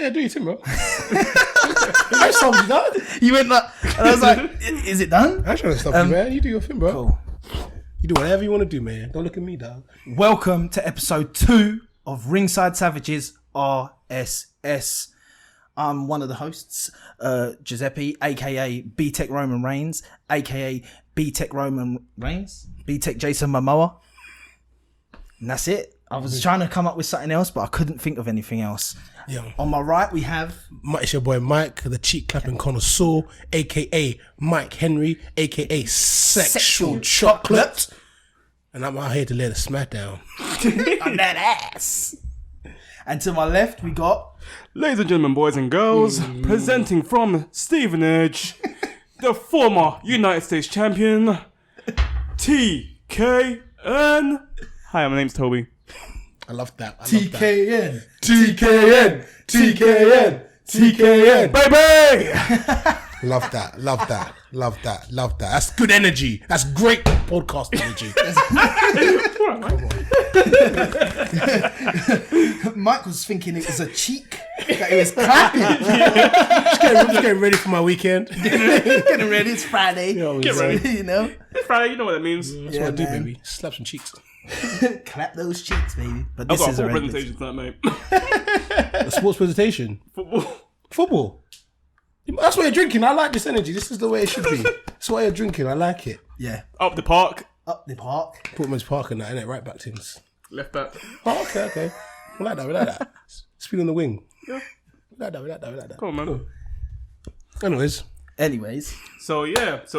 Yeah, do your thing, bro. I stopped you, done. You went like, and I was like, is it done? I'm trying to stop you, man. You do your thing, bro. Cool. You do whatever you want to do, man. Don't look at me, dog. Welcome to episode 2 of Ringside Savages RSS. I'm one of the hosts, Giuseppe, aka B-Tech Roman Reigns, aka B-Tech Roman Reigns, B-Tech Jason Momoa. And that's it. I was trying to come up with something else, but I couldn't think of anything else. Yeah. On my right, we have... It's your boy Mike, the cheek clapping connoisseur, aka Mike Henry, aka Sexual Chocolate. And I'm out here to let a smack down. on that ass. And to my left, we got... Ladies and gentlemen, boys and girls, presenting from Stevenage, the former United States champion, TKN. Hi, my name's Toby. I love that. TKN. TKN. TKN. TKN. Baby! Love that. That's good energy. That's great podcast energy. Mike was thinking it was a cheek that he was clapping. just getting ready for my weekend. Getting ready, it's Friday. Get ready. You know? It's Friday, you know what that means. That's what I do, baby. Slap some cheeks. Clap those cheeks, baby. But I've this got a is full horrendous. presentation tonight, mate. A sports presentation. Football. That's what you're drinking. I like this energy. This is the way it should be. That's what you're drinking. I like it. Yeah. Up the park. Up the park. Portman's Park and that, innit? Right back things. Left back. Oh, okay. We like that. Speed on the wing. Yeah. We like that. Come on, man. Cool. Anyways. So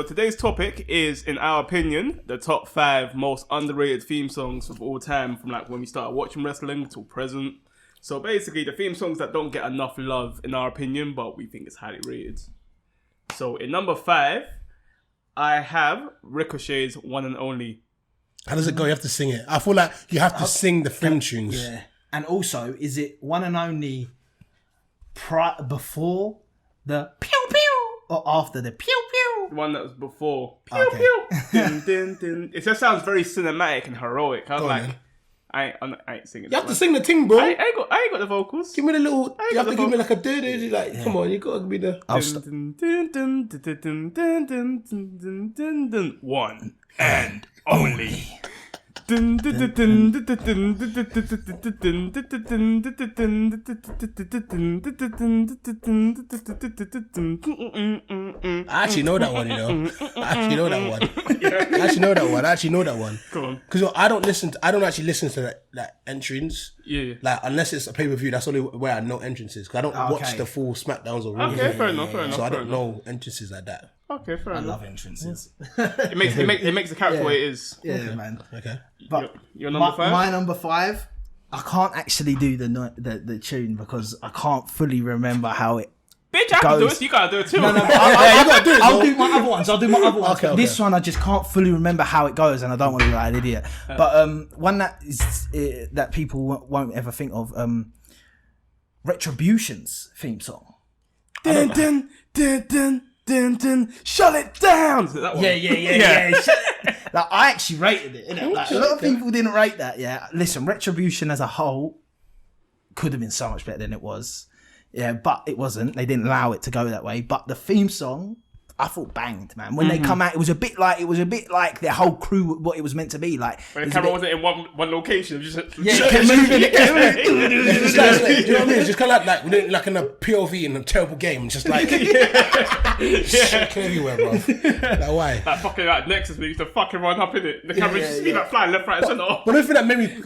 today's topic is, in our opinion, the top 5 most underrated theme songs of all time, from like when we started watching wrestling till present. So basically, the theme songs that don't get enough love, in our opinion, but we think it's highly rated. So in number 5, I have Ricochet's One and Only. How does it go? You have to sing it. I feel like you have to sing the theme tunes. Yeah. And also, is it One and Only before the pew pew or after the pew pew? The one that was before. Pew Okay. pew. Din, din, din. It just sounds very cinematic and heroic. I was Go on, like, then. I ain't singing. You have to sing the thing, bro. I ain't got the vocals. Give me the little. You have got to the give me like a do. Like, come on, you got to be the. One and only. I actually know that one, you know. I actually know that one. Go on. Because I don't actually listen to that entrance. Yeah. Like, unless it's a pay-per-view, that's the only way I know entrances. Because I don't watch the full SmackDowns or Raw. Okay, fair enough. So I don't know entrances like that. Okay, fair I enough. love entrances. It makes the character what it is. Yeah, man. Okay. But Your number 5? My number 5, I can't actually do the tune because I can't fully remember how it Bitch, I can do goes. it. You gotta do it too. No, but you gotta do it, I'll though. do my other ones. Okay. This one, I just can't fully remember how it goes, and I don't want to be like an idiot. But one that is that people won't ever think of, Retribution's theme song. Dun, dun, dun, dun, dun, dun. Shut it down. Is it that one? Yeah. Like, I actually rated it. Innit? Like, a lot of people didn't rate that. Yeah, listen, Retribution as a whole could have been so much better than it was. Yeah, but it wasn't. They didn't allow it to go that way. But the theme song, I thought banged, man. When they come out, it was a bit like their whole crew, what it was meant to be like. When the camera wasn't in one location, it was just it kept moving. It's like, you know what I mean? It's just kind of like like in a POV in a terrible game. It's just like shit everywhere, bro. Like, why? That fucking like Nexus, we used to fucking run up in it. The camera just be like flying left, right, and centre. But the thing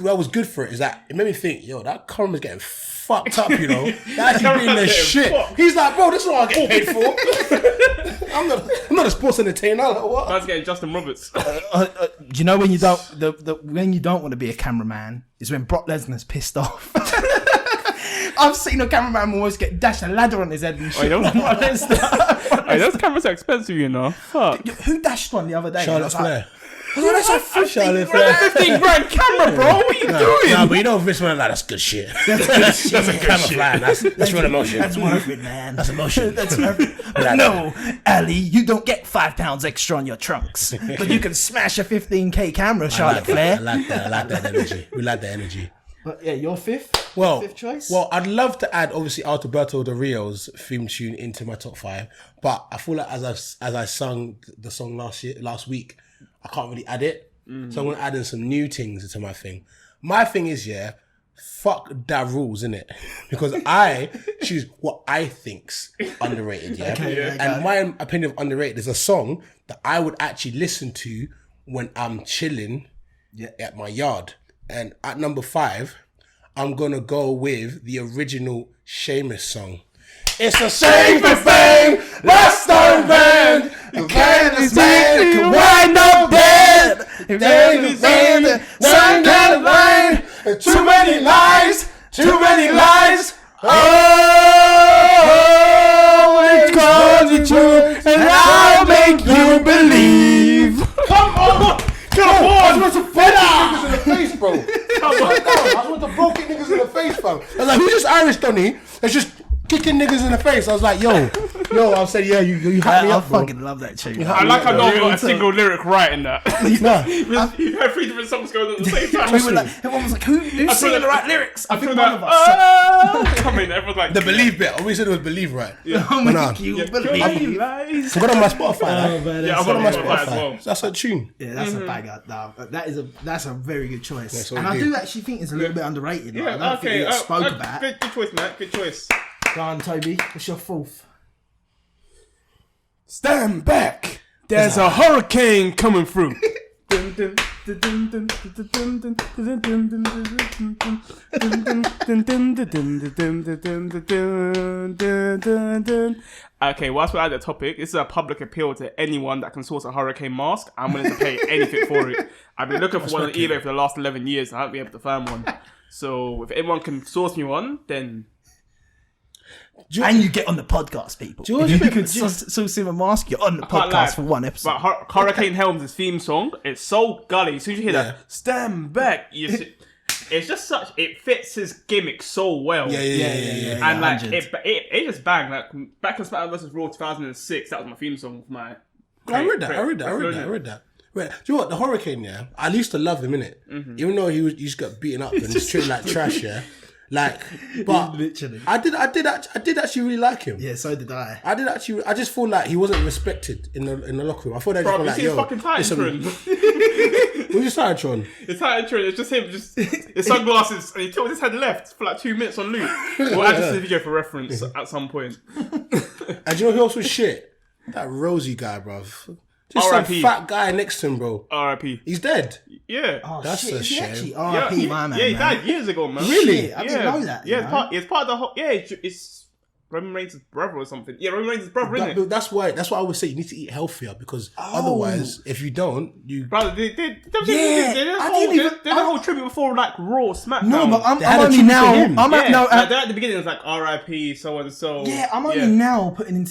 that was good for it is that it made me think, yo, that camera's getting fucked up, you know. That actually being the shit. Fucked. He's like, bro, this is what I get paid for. I'm not a sports entertainer. Like, what? Man's getting Justin Roberts. Do you know when you don't when you don't want to be a cameraman is when Brock Lesnar's pissed off. I've seen a cameraman almost get dashed a ladder on his head and shit. Brock Lesnar. Hey, those cameras are expensive, you know. Fuck. Who dashed one the other day? Charlotte Flair. Oh, that's a 15 grand camera, bro. What are you doing? Nah, but you know, Vince went like, that's good shit. That's good shit. That's a camera flying. That's real emotion. That's worth it, man. That's emotion. That's worth it. But no, Ali, you don't get £5 extra on your trunks, but you can smash a 15k camera, Charlotte Flair. I like that energy. We like that energy. But yeah, your fifth choice. Well, I'd love to add obviously Alberto Del Rio's theme tune into my top 5, but I feel like as I sung the song last week, I can't really add it. So I'm gonna add in some new things into my thing. My thing is, fuck that rules, innit? Because I choose what I think's underrated, and my opinion of underrated is a song that I would actually listen to when I'm chilling at my yard. And at number 5, I'm gonna go with the original Seamus song. It's a shameful thing, Western band. You can't stand, can wind up dead. Some kind of rain. Too many lies. Oh, it's called the truth, and I'll make you believe. Come on. I was supposed to kick niggas in the face, bro. I was supposed to kick niggas in the face, bro. I was like, who's this Irish Donny? It's just kicking niggas in the face. I was like, yo, I said, yeah, you hyped me up, bro. I fucking love that tune. I know I've got a single lyric right in that. You had 3 different songs going on at the same time. Everyone was like, who's singing the right lyrics? I think one of us. I mean, everyone's like... The Believe bit. We said it was Believe, right? Yeah. You believe. I got on my Spotify. Yeah, I've got on my Spotify as well. That's a tune. Yeah, that's a banger. No, that's a very good choice. Yeah, and I do actually think it's a little bit underrated. Yeah, I don't think it's spoke about. Good choice, Matt. Good choice. Go on, Toby. What's your 4th? Stand back. There's a hurricane coming through. Okay, whilst we're at the topic, this is a public appeal to anyone that can source a hurricane mask. I'm willing to pay anything for it. I've been looking for one on eBay for the last 11 years. I haven't been able to find one. So if anyone can source me one, then... And you get on the podcast, people. If you could source him a mask, you're on the podcast for one episode. But Hurricane Helms' theme song, it's so gully. As soon as you hear that, stand back, it's just such, it fits his gimmick so well. Yeah. And like, it just banged. Like, back in SmackDown vs. Raw 2006, that was my theme song for my... I read that. Do you know what? The Hurricane, I used to love him, innit? Mm-hmm. Even though he just got beaten up and just treated like trash, Like, but literally, I did actually really like him. Yeah, so did I. I just feel like he wasn't respected in the locker room. I thought they just felt like, yo, fucking Titantron. Who's your Titantron? It's Titantron. It's just him, his sunglasses, and he tilted his head left for like 2 minutes on loop. We'll add this to the video for reference at some point. And do you know who else was shit? That Rosie guy, bruv. Just some fat guy next to him, bro. R.I.P. He's dead. Yeah. Oh, that's shit. a shame. Actually R.I.P. my man. Yeah, he died years ago, man. Really? I didn't know that. Yeah, it's part of the whole... Yeah, it's Roman Reigns' brother or something. Yeah, Roman Reigns' brother, isn't it? That's why I would say you need to eat healthier, because otherwise, if you don't, you... Brother, they did a whole tribute before, like, Raw, SmackDown. No, but I'm only now... They're at the beginning, it's like R.I.P. so-and-so. Yeah, I'm only now putting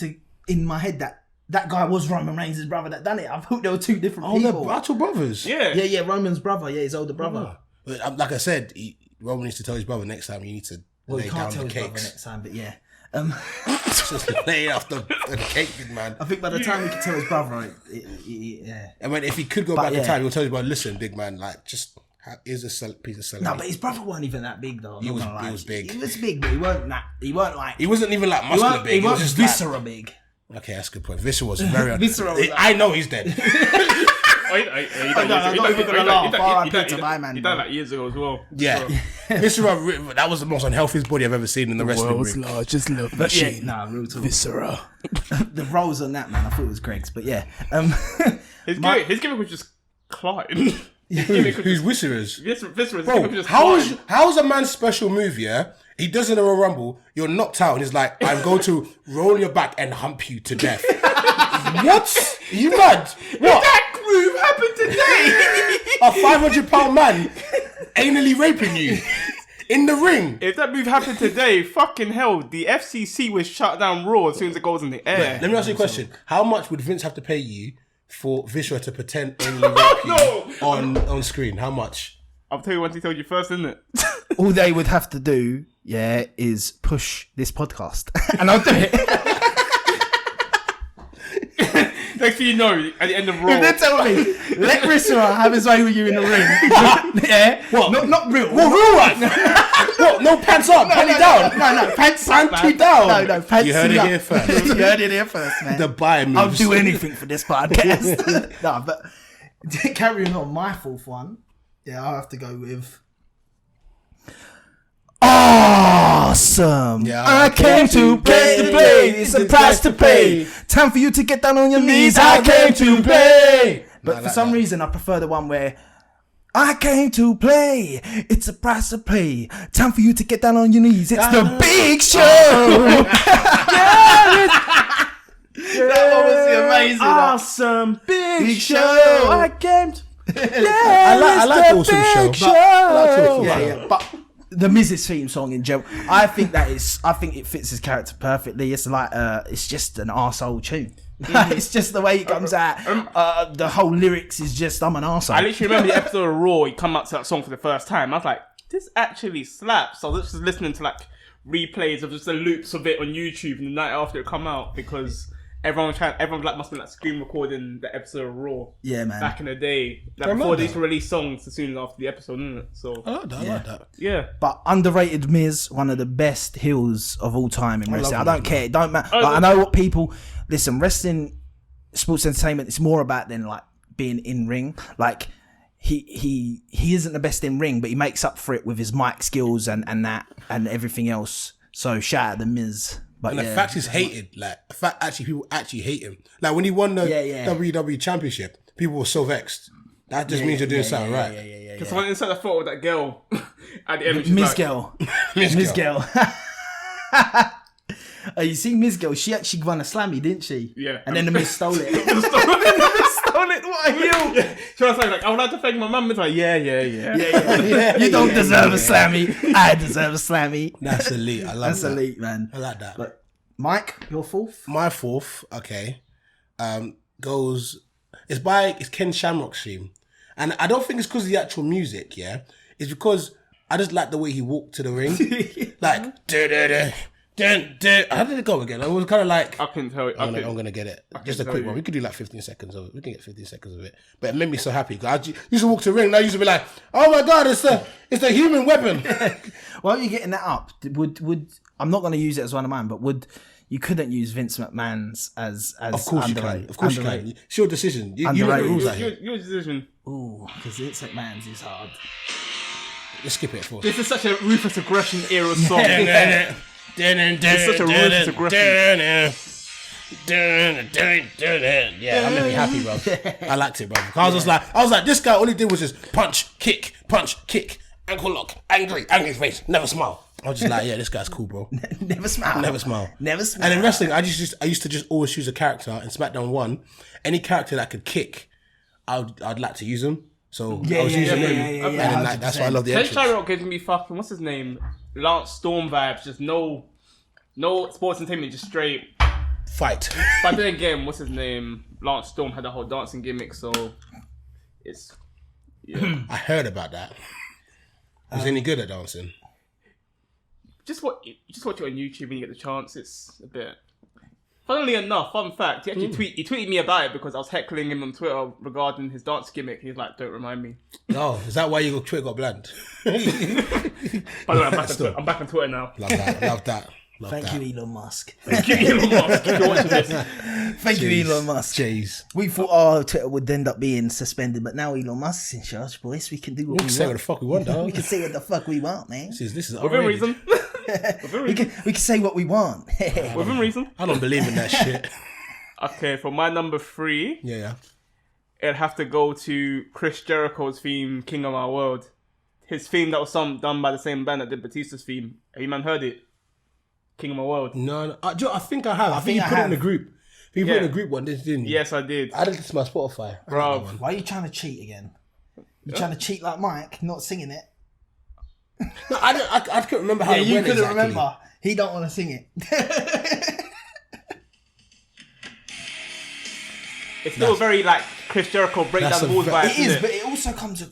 in my head that guy was Roman Reigns' brother that done it. I thought there were 2 different people. They're actual brothers. Yeah. Roman's brother. Yeah, his older brother. But like I said, Roman needs to tell his brother next time you need to lay down the cakes. Brother next time, but yeah. Just lay off the cake, big man. I think by the time he can tell his brother, I mean, if he could go back in time, he'll tell his brother, listen, big man, like, just... Here's a piece of celery. No, but his brother wasn't even that big though. He was big. He was big, but he weren't like... He wasn't even like muscular big. He wasn't viscera big. Okay, that's a good point. Viscera was very... Viscera was... I know he's dead. He died like years ago as well. Yeah. Viscera, that was the most unhealthiest body I've ever seen in the wrestling ring. World's largest love machine. Real talk. Viscera. The roles on that, man, I thought it was Greg's, but yeah. His gimmick was just Clyde. Who's Viscera's? Viscera's Bro, how's a man's special move, He does it in a Rumble, you're knocked out, and he's like, I'm going to roll your back and hump you to death. What? Are you mad? What? That move happened today. A 500-pound man anally raping you in the ring. If that move happened today, fucking hell, the FCC would shut down Raw as soon as it goes in the air. Let me ask you a question. How much would Vince have to pay you for Viscera to pretend anally rape you on screen? How much? I'll tell you once he told you first, isn't it? All they would have to do, is push this podcast. And I'll do it. Next thing you know, at the end of Raw. If they tell me, let Rissima have his way with you in the ring. Yeah. What? Not real. What, real life? What? No pants up, panty down. No, pants up, Panty man. down. No, pants You heard it up. here first. You heard it here first, man. The buy moves. I'll do anything for this podcast. No, but carrying on my fourth one, yeah, I'll have to go with awesome. Yeah, I came to play. It's a price to pay. Time for you to get down on your knees. I came to play. But for some reason, I prefer the one where I came to play. It's a price to pay. Time for you to get down on your knees. It's the big show. That one was amazing. Awesome big show. I came to I like the Awesome Show. I like Awesome Show. yeah. But the Miz's theme song in general, I think it fits his character perfectly. It's like it's just an arsehole tune. It's just the way it comes out. The whole lyrics is just I'm an arsehole. I literally remember the episode of Raw. He come out to that song for the first time. I was like, this actually slaps. So I was just listening to like replays of just the loops of it on YouTube the night after it come out because everyone like must be like screen recording the episode of Raw. Yeah, man. Back in the day, like before they used to release songs as soon as after the episode, isn't it? So I like that. Yeah. But underrated Miz, one of the best heels of all time in wrestling. I don't care. It don't matter. Like, I know what people listen. Wrestling, sports entertainment. It's more about than like being in ring. Like he isn't the best in ring, but he makes up for it with his mic skills and that and everything else. So shout out the Miz. But and the fact he's hated, people actually hate him. Like when he won the WWE Championship, people were so vexed. That just means you're doing something right. Because someone inside the photo of that girl at the end, Miss Girl. Miss Girl. You see Miss Girl, she actually won a slammy, didn't she? Yeah. And then the Miss stole it. Stole it, what a heel. Yeah. She was like, I would like to thank my mum. It's like, yeah. You don't deserve a slammy. I deserve a slammy. That's elite. I love that. That's elite, man. I like that. But Mike, your fourth? My fourth, okay, it's Ken Shamrock's theme. And I don't think it's because of the actual music, yeah? It's because I just like the way he walked to the ring. Like, how did it go again? It was kind of like... I couldn't tell you. I'm going to get it. Just a quick one. We could do like 15 seconds of it. We can get 15 seconds of it. But it made me so happy. Because I used to walk to the ring and I used to be like, oh my God, it's the human weapon. While you're getting that up, would I'm not going to use it as one of mine, but you couldn't use Vince McMahon's as Of course underrated. you can. Of course you can. It's your decision. You make the Underrated. rules out here. Your decision. Ooh, because Vince McMahon's is hard. Let's skip it for us. This is such a ruthless aggression era song. It's such a ruthless aggression. Yeah, that made me happy, bro. I liked it, bro. I was like, this guy all he did was just punch, kick, ankle lock, angry face, never smile. I was just like, yeah, this guy's cool, bro. Never smile. And in wrestling, I used to just always choose a character in SmackDown 1. Any character that could kick, I'd like to use him. So I was using him. And then that's why I love the Ken entrance. Shamrock gives me fucking, what's his name? Lance Storm vibes. Just no sports entertainment, just straight Fight. But then again, what's his name? Lance Storm had the whole dancing gimmick, so it's... Yeah. I heard about that. Was he any good at dancing? Just watch it on YouTube when you get the chance. It's a bit... Funnily enough, fun fact, he tweeted me about it because I was heckling him on Twitter regarding his dance gimmick. He's like, don't remind me. Oh, is that why your Twitter got banned? By the way, I'm back on Twitter now. Love that. Thank you, Elon Musk. Thank you, Elon Musk, if you're watching this. Thank you, Elon Musk. Jeez. We thought our Twitter would end up being suspended, but now Elon Musk's in charge, boys. We can do what we can say what the fuck we want, dog. We can say what the fuck we want, man. This is within reason. We can say what we want. Within reason. I don't believe in that shit. Okay, for my number 3, Yeah. it'd have to go to Chris Jericho's theme, King of Our World. His theme that was done by the same band that did Batista's theme. Have you man heard it? King of My World. No. I think I have. I think you put it in the group. You put it in the group one, didn't you? Yes, I did. I added it to my Spotify. Bro. Why are you trying to cheat again? You trying to cheat like Mike, not singing it? No, I couldn't remember how it you went couldn't exactly. remember. He don't want to sing it. It's still very like Chris Jericho breakdown the balls vibes. It is, but it also comes with...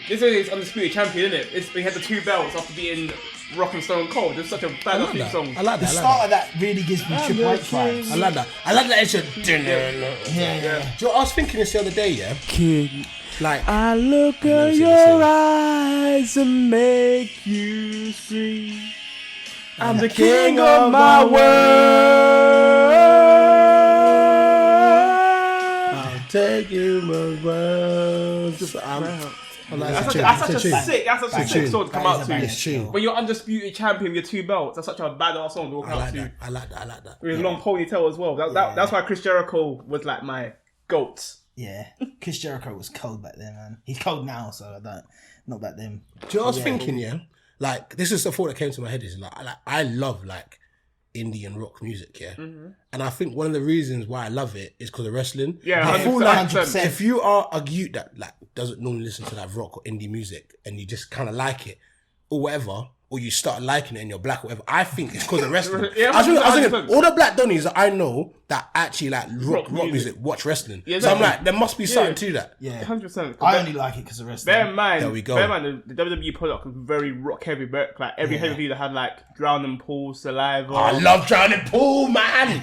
This is his undisputed champion, isn't it? He had the 2 belts after beating Rock and Stone Cold. It's such a bad theme song. I like The that. start of that really gives me Triple H vibes. I like that. I like that extra. Yeah. Do you know what I was thinking this the other day? Yeah, Kid, like I look never at seen your this song. eyes and make you see I'm the king of my world. I'll take you my world. That's such a sick song to come out to. It's tune. When you're undisputed champion with your 2 belts, that's such a badass song to walk out to. I like that. With a long ponytail as well. That's why Chris Jericho was like my GOAT. Yeah, Chris Jericho was cold back then, man. He's cold now, so I don't. Not back then. Do you know what I was thinking? Yeah, like this is the thought that came to my head is like I love like indie and rock music, yeah, and I think one of the reasons why I love it is because of wrestling. Yeah, I feel like 100%. if you are a youth that like doesn't normally listen to that rock or indie music and you just kind of like it or whatever, or you start liking it and you're black or whatever, I think it's because of wrestling. Yeah, I was thinking 100%. all the black donnies that I know that actually like rock music watch wrestling. Yeah, so I'm exactly. like, there must be something to that. Yeah, 100%. I only like it because of wrestling. Bear in mind, There we go. Bear in mind, the WWE product was very rock heavy. Like every heavy video had like Drowning Pool, Saliva. I love Drowning Pool, man.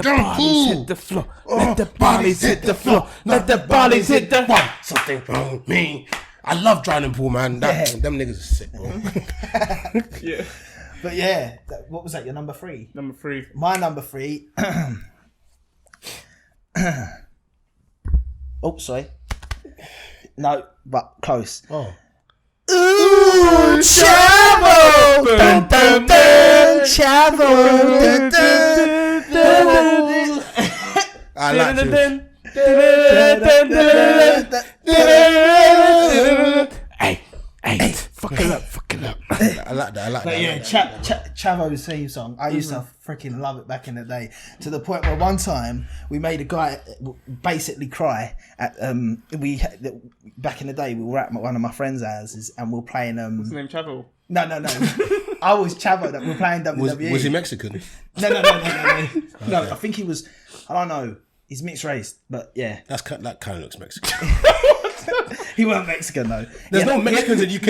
Drowning Pool. Hit the floor. Let the bodies hit the floor. Let the bodies hit the floor. Something wrong with me. I love Drowning Pool, man. Them niggas are sick, bro. Yeah. But yeah, what was that? Your number 3? Number 3. My number 3. Oh, sorry. No, but close. Oh. Ooh, Chavo! Dun, dun, dun, Chavo! Dun, dun, dun. I like you. Hey, fuck it up. I like that. But yeah, Chavo's theme song, I used to freaking love it back in the day, to the point where one time we made a guy basically cry at back in the day we were at one of my friends' houses and we were playing What's his name, Chavo? no I was Chavo that we were playing WWE. Was he Mexican? No, I think he was, I don't know, he's mixed race, but yeah, That kind of looks Mexican. he weren't Mexican though. There's no Mexicans in the UK.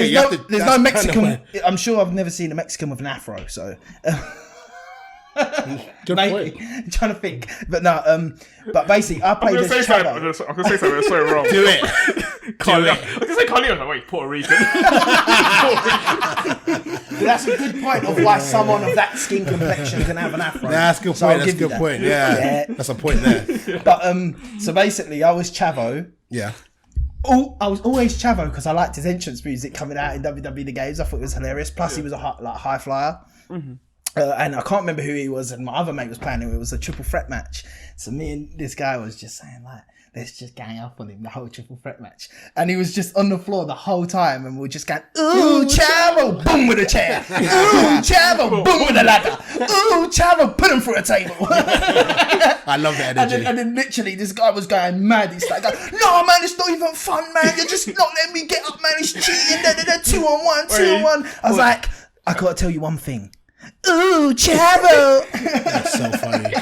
There's no Mexican. I'm sure I've never seen a Mexican with an afro. So, Good maybe. point. I'm trying to think, but no. But basically, I played I'm this gonna Chavo. say something that's so wrong. Do it. Carleo. I was gonna say Carleo. Like, wait, Puerto Rican. But that's a good point of why someone of that skin complexion can have an afro. That's a good So point. I'll That's a give you good that. point. Yeah. That's a point there. But so basically, I was Chavo. Yeah. Oh, I was always Chavo because I liked his entrance music coming out in WWE The Games. I thought it was hilarious. Plus, he was a high flyer. And I can't remember who he was, and my other mate was playing him. It was a triple threat match. So me and this guy was just saying like, let's just gang up on him the whole triple threat match. And he was just on the floor the whole time, and we were just going, ooh, Chavo, boom with a chair. Ooh, Chavo, boom with a ladder. Ooh, Chavo, put him through a table. I love that energy. And then literally this guy was going mad. He's like, no man, it's not even fun, man. You're just not letting me get up, man. It's cheating. 2-on-1. I was like, I gotta tell you one thing. Ooh, Chavo. That's so funny.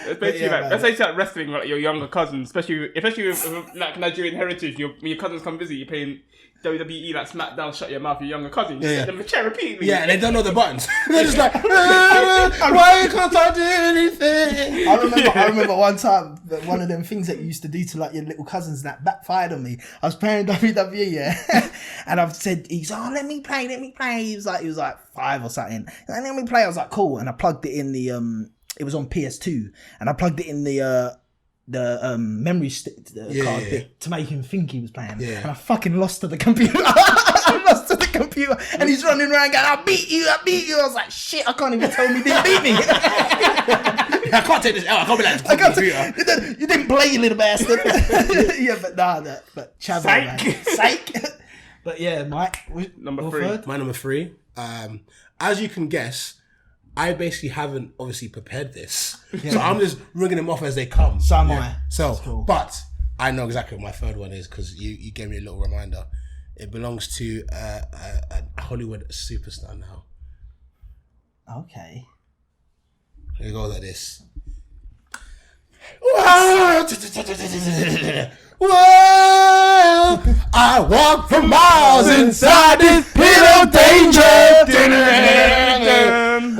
Especially let's say like wrestling, like your younger cousins, especially with like Nigerian heritage. When your cousins come visit, you're playing WWE like SmackDown, shut your mouth. Your younger cousin, you set them a chair repeatedly. Yeah, and they don't know the buttons. They're just like, why can't I do anything? I remember one time that one of them things that you used to do to like your little cousins that backfired on me. I was playing WWE, yeah, and I've said, he's let me play. He was like 5 or something. And let me play. I was like, cool, and I plugged it in the it was on PS2, and I plugged it in the memory stick card bit to make him think he was playing. Yeah. And I fucking lost to the computer. I lost to the computer, and he's running around going, I beat you. I was like, shit, I can't even tell him he didn't beat me. I can't take this out. I can't be like, I can't you didn't play, you little bastard. Yeah, but but Chavo, man. Psych. But yeah, Mike, Number your 3. third? My number 3. As you can guess, I basically haven't obviously prepared this. So I'm just ringing them off as they come. So am I. So, That's cool. but I know exactly what my third one is because you gave me a little reminder. It belongs to a Hollywood superstar now. Okay. It goes like this. Why Whoa, I walk for miles inside this pit of danger.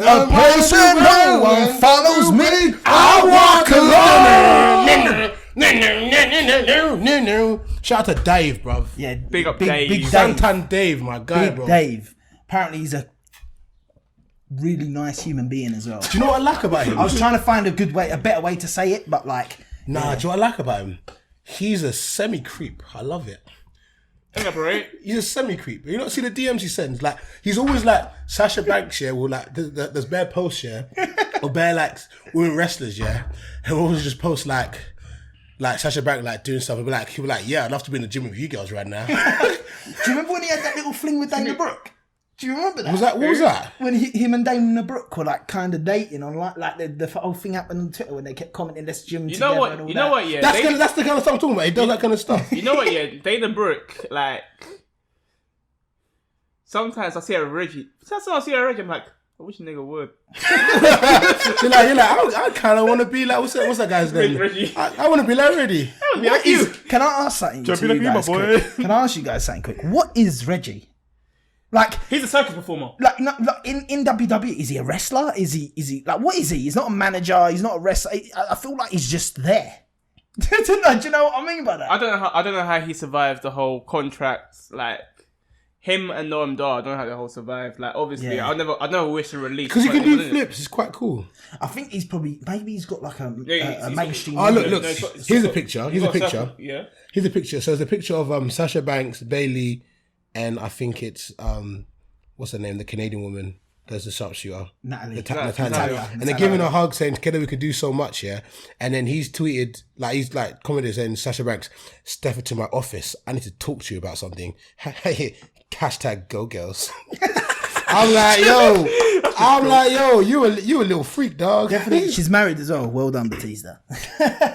A place where no one follows me. I walk alone. Shout out to Dave, bruv. Yeah, Big up Dave. Big Dave. Santan Dave, my guy, Big bro. Dave. Apparently, he's a really nice human being as well. Do you know what I like about him? I was trying to find a better way to say it, but like, Nah, do you know what I like about him? He's a semi-creep. I love it. Elaborate. He's a semi-creep. You don't see the DMs he sends. Like, he's always like Sasha Banks, yeah, will like, there's bare posts, yeah, or bare like women wrestlers, yeah, and we'll always just post like Sasha Banks like doing something. He'll be like, yeah, I'd love to be in the gym with you girls right now. do you remember when he had that little fling with Dana Brooke? Do you remember that? What was that? When him and Dana Brooke were like kind of dating on like the whole thing happened on Twitter when they kept commenting let's gym You together know what? and all You know that. what? Yeah. That's the kind of stuff I'm talking about. He does that kind of stuff. You know what? Yeah. Dana Brooke, like, sometimes I see her Reggie. Sometimes I see her Reggie. I'm like, I wish a nigga would. You're like, I kind of want to be like, what's that guy's name? Reggie. I want to be like Reggie. Like you. Can I ask something to Jumping you like you, guys my boy. quick? Can I ask you guys something quick? What is Reggie? Like, He's a circus performer. like in WWE, is he a wrestler? Is he like, what is he? He's not a manager. He's not a wrestler. I feel like he's just there. Do you know what I mean by that? I don't know how he survived the whole contract. Like him and Noam Dar, I don't know how they whole survived. Like obviously, Yeah. I never wish to release Because he can wasn't do it? flips. It's quite cool. I think he's probably maybe he's got like a he's- mainstream. Oh, look. No, it's Here's a got- picture. he's Here's a got picture. circle- Yeah. Here's a picture. So there's a picture of Sasha Banks, Bailey, and I think it's what's her name? The Canadian woman. There's the sharpshooter. Natalia. Natalia. And they're giving her a hug saying together we could do so much, yeah. And then he's tweeted, he's commented saying, Sasha Banks, step into my office. I need to talk to you about something. Hashtag go girls. I'm like, yo, you a little freak, dog. Definitely, she's married as well. Well done, Batista.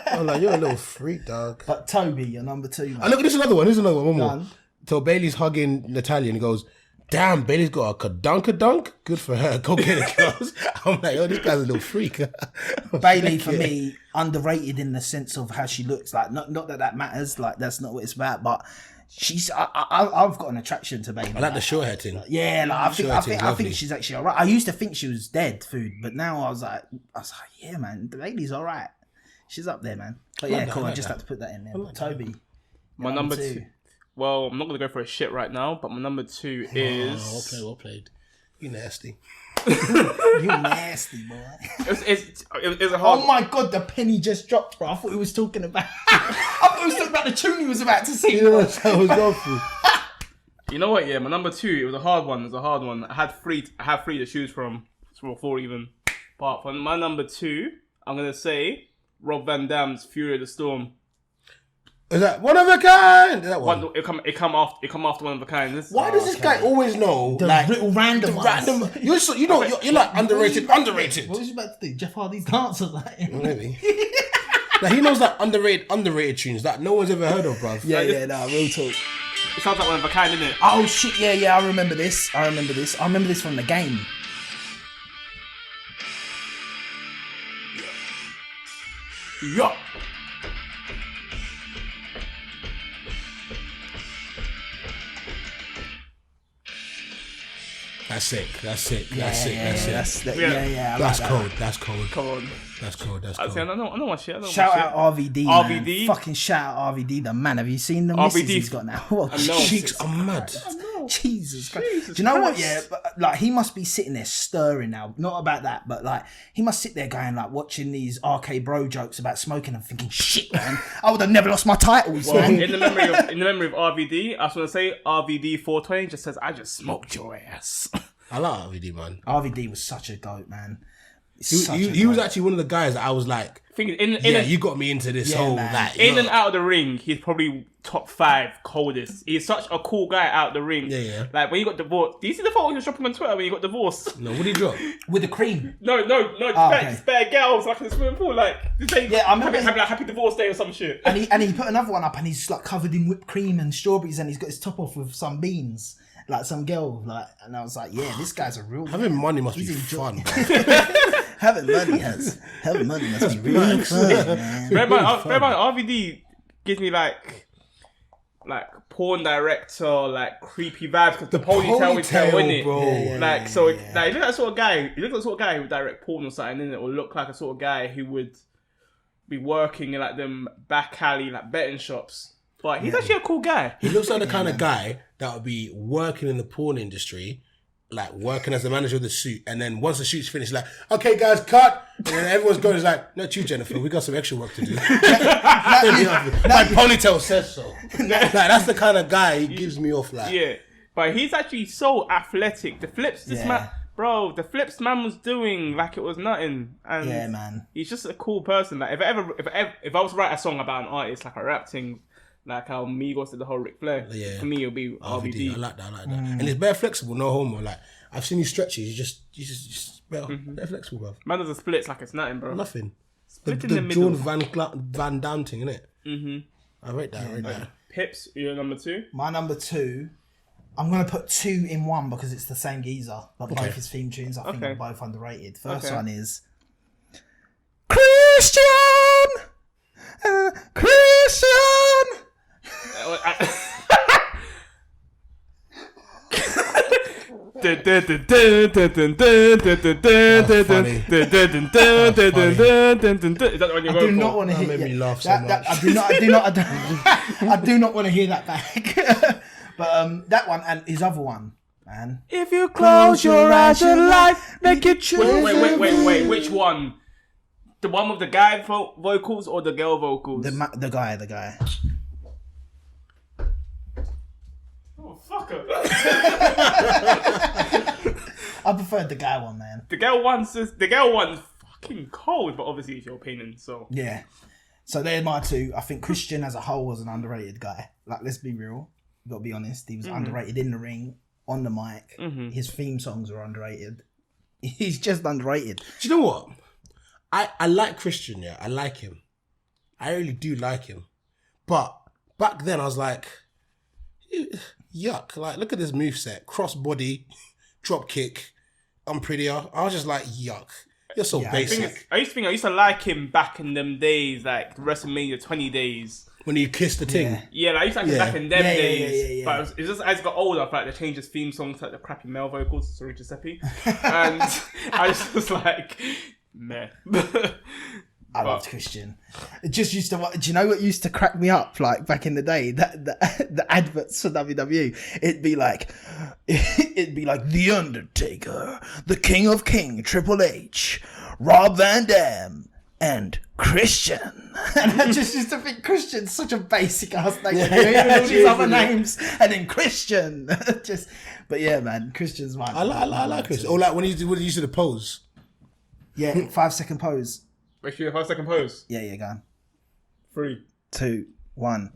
I'm like, you're a little freak, dog. But Toby, you're number 2. Man. And look, there's another one. One more. Done. So Bailey's hugging Natalia and he goes, damn, Bailey's got a kadunk. Good for her. Go get it, girls. I'm like, oh, this guy's a little freak. Bailey, for me, underrated in the sense of how she looks. Like, not that matters. Like, that's not what it's about. But she's, I've got an attraction to Bailey. I like the short hair thing. Yeah, like, I think lovely. she's actually alright. I used to think she was dead food, but now I was like, yeah, man, the Bailey's alright. She's up there, man. But yeah, cool. I just had to put that in there. Toby, My number 2. Well, I'm not gonna go for a shit right now, but my number 2 is. Well played. You nasty. You nasty boy. It's a hard. Oh my god, the penny just dropped, bro. I thought he was talking about. I thought he was talking about the tune he was about to sing. You know what I was going through? You know what? Yeah, my number 2. It was a hard one. I had three to choose from. 4 even. But for my number 2, I'm gonna say Rob Van Dam's Fury of the Storm. Is that one of a kind? Is that one? It come after One of a Kind. Why does this guy always know The little random ones. You're like underrated. What was you about to do? Jeff Hardy's dance or that? Maybe. Like, he knows like underrated tunes that no one's ever heard of, bruv. Yeah, real talk. It sounds like One of a Kind, isn't it? Oh shit, yeah, I remember this. I remember this from the game. Yeah. That's sick. That's cold. That's cold. Come on. That's cold. I know my shit. Shout out RVD. RVD. Man. Fucking shout out RVD, the man. Have you seen the RVD. misses he's got now? What know. Cheeks are mad. Jesus Christ. Do you know what? Yeah, but, like he must be sitting there stirring now. Not about that, but like he must sit there going like watching these RK Bro jokes about smoking and thinking, shit, man, I would have never lost my titles, Well, man. in the memory of RVD, I just want to say RVD 420 just says, "I just smoked your ass." I like RVD, man. RVD was such a goat, man. He was actually one of the guys that I was like, you got me into this whole man. that. In and out of the ring, he's probably top 5 coldest. He's such a cool guy out the ring. Yeah. Like when he got divorced. Do you see the photo he was dropping on Twitter when he got divorced? No, what did he drop? With the cream. No. Okay. Spare girls like in the swimming pool. Like I remember having like happy divorce day or some shit. And he put another one up and he's like covered in whipped cream and strawberries and he's got his top off with some beans. Like some girl, like, and I was like, yeah, this guy's a real Having man. money must He's be enjoying- fun, bro. Having money must be really fun, man. Remember, RVD gives me like porn director, like creepy vibes because the ponytail is tail in it, bro. Like he looks like the sort of guy. He looks like the sort of guy who would direct porn or something, in it, or look like a sort of guy who would be working in like them back alley like betting shops. But he's actually a cool guy. He looks like the kind of guy that would be working in the porn industry, like working as the manager of the shoot, and then once the shoot's finished, like, okay guys, cut, and then everyone's going, is like, not you, Jennifer, we got some extra work to do. My ponytail says so. Like, that's the kind of guy he gives me off like. Yeah, but he's actually so athletic. The flips this man, bro, the flips man was doing like it was nothing. And yeah, man. He's just a cool person. Like if I was to write a song about an artist, like a rap thing, like how Migos did the whole Ric Flair. Yeah. For me, it'll be RVD. I like that. And he's bare flexible, no homo. Like I've seen you stretches. He's just bare flexible, bro. Man does the splits like it's nothing, bro. Nothing. Split the in the middle. Van Damme thing, innit? I rate that. Pips, you're number 2. My number 2. I'm gonna put 2 in one because it's the same geezer. Like both his theme tunes, I think are both underrated. First one is Christian. I do not want to hear. That made me laugh so much. I do not want to hear that back. But that one and his other one, man. If you close your eyes in life, make it true. Wait. Which one? The one with the guy vocals or the girl vocals? The guy. Oh, fucker. I preferred the guy one, man. The girl one's fucking cold, but obviously it's your opinion, so. Yeah. So they're my 2. I think Christian as a whole was an underrated guy. Like, let's be real. You gotta be honest. He was underrated in the ring, on the mic. His theme songs were underrated. He's just underrated. Do you know what? I like Christian, yeah. I like him. I really do like him. But back then I was like, yuck. Like, look at this moveset. Crossbody, drop kick, I'm prettier. I was just like, yuck. You're so basic. I used to like him back in them days, like WrestleMania 20 days. When you kissed the thing. Yeah, like I used to like him back in them days. But it's just as I got older, I felt like they changed his theme songs to like the crappy male vocals. Sorry, Giuseppe. And I was just like, meh. I loved Christian. It just used to. Do you know what used to crack me up? Like back in the day, the adverts for WWE. It'd be like The Undertaker, the King of King, Triple H, Rob Van Dam, and Christian. And I just used to think Christian's such a basic ass name. All these other names, and then Christian. But yeah, man, Christian's mine. I like Christian. Or like when he used to the pose. Yeah, 5-second pose. Make sure you 5-second pose. Yeah, go on. 3, 2, 1.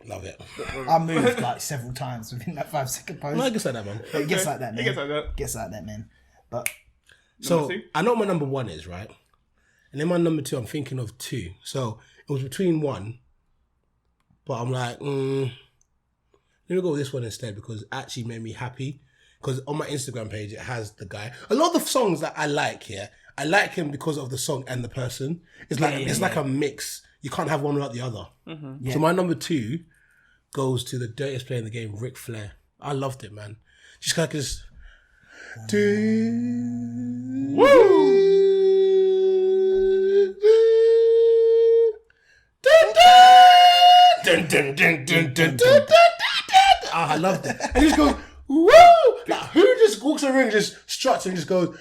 Love it. I moved like several times within that 5-second pose. No, it gets like that, man. It gets like that, man. It gets like that. Gets like that, man. But so I know what my number 1 is, right? And then my number 2, I'm thinking of 2. So it was between 1, but I'm like, let me go with this one instead because it actually made me happy. Because on my Instagram page, it has the guy. A lot of the songs that I like here, I like him because of the song and the person. It's like like a mix. You can't have one without the other. So my number 2 goes to the dirtiest player in the game, Ric Flair. I loved it, man. Just like this. I loved it. And he just goes, woo! Like, who just walks around and just struts and just goes,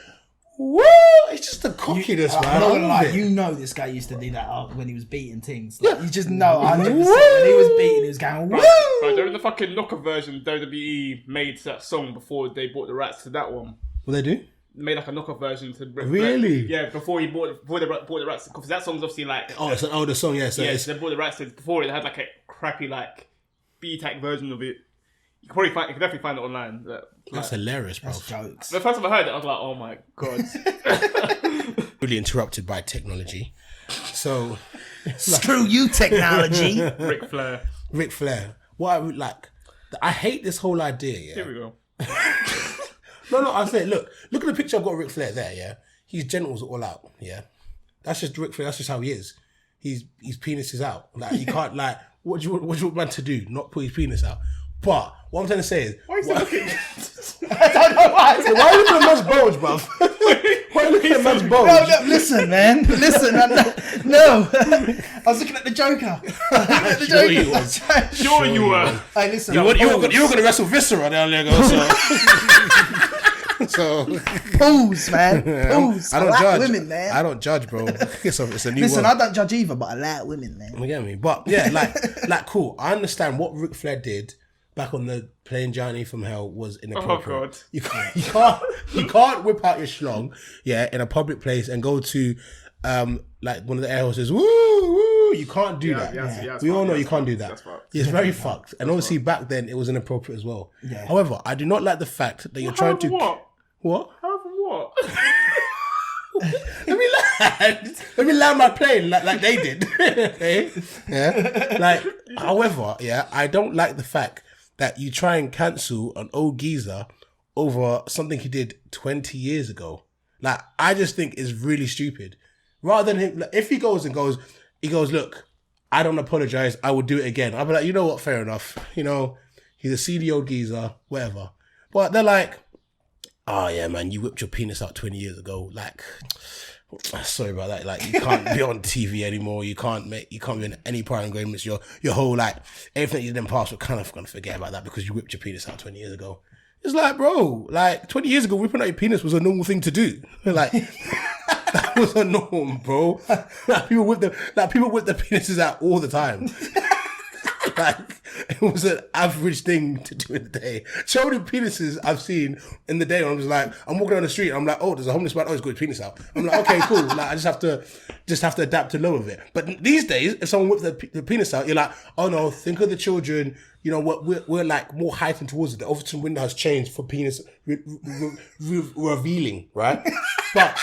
woo! It's just the cockiness, man. I'm not gonna lie, you know this guy used to do that when he was beating things. Like, you just know 100%. When he was beating, he was going, woo! Bro, there was the fucking knocker version WWE made to that song before they bought the rights to that one. What they do? They made like a knocker version to Really? Yeah, before they bought the rights, because that song's obviously like it's an older song, yeah. So they bought the rights to it before. They had like a crappy like B-Tech version of it. You can definitely find it online. That's hilarious, bro. That's jokes. The first time I heard it, I was like, oh my god. Really interrupted by technology. So screw you, technology. Ric Flair. Ric Flair. What I would like, I hate this whole idea. Yeah. Here we go. No, I'm saying, look at the picture I've got of Ric Flair there, yeah? His genitals are all out, yeah? That's just Ric Flair, that's just how he is. His penis is out. Like, you can't, like, what do you want man to do? Not put his penis out. But, what I'm trying to say is... Why is he looking? I don't know why. Why are you looking at man's bulge, bruv? Why are you looking at man's bulge? No, listen, man. Listen. No. I was looking at the Joker. Sure you was. Sure you were. Hey, listen. You were going to wrestle Viscera down there, so... Pause, man. Pause. I don't like judge. women, man. I don't judge, bro. It's a new Listen, world. I don't judge either, but I like women, man. You get me? But yeah, like cool. I understand what Ric Flair did back on the plane journey from hell was inappropriate. Oh, God. You can't whip out your schlong, yeah, in a public place and go to like one of the air hostesses, woo, woo. You can't do that. Yeah, We all know you can't do that. It's very fucked. And obviously back then it was inappropriate as well. Yeah. However, I do not like the fact that you're trying to What? What? What? Let me land my plane like they did. Okay? Yeah. Like, however, yeah, I don't like the fact that you try and cancel an old geezer over something he did 20 years ago. Like, I just think it's really stupid. Rather than him, like, if he goes, look, I don't apologize. I will do it again. I'll be like, you know what? Fair enough. You know, he's a seedy old geezer, whatever. But they're like, oh yeah, man, you whipped your penis out 20 years ago. Like, sorry about that. Like, you can't be on TV anymore. You can't be in any prior agreements. Your whole, like, everything you did in the past, we're kind of going to forget about that because you whipped your penis out 20 years ago. It's like, bro, like 20 years ago, whipping out your penis was a normal thing to do. Like, that was a norm, bro. Like, people whip their penises out all the time. Like, it was an average thing to do in the day. So many penises I've seen in the day, and I'm just like, I'm walking down the street, and I'm like, oh, there's a homeless man. Oh, he's got his penis out. I'm like, okay, cool. Like, I just have to adapt to low of it. But these days, if someone whips the penis out, you're like, oh no, think of the children. You know, we're like more heightened towards it. The Overton window has changed for penis revealing, right? But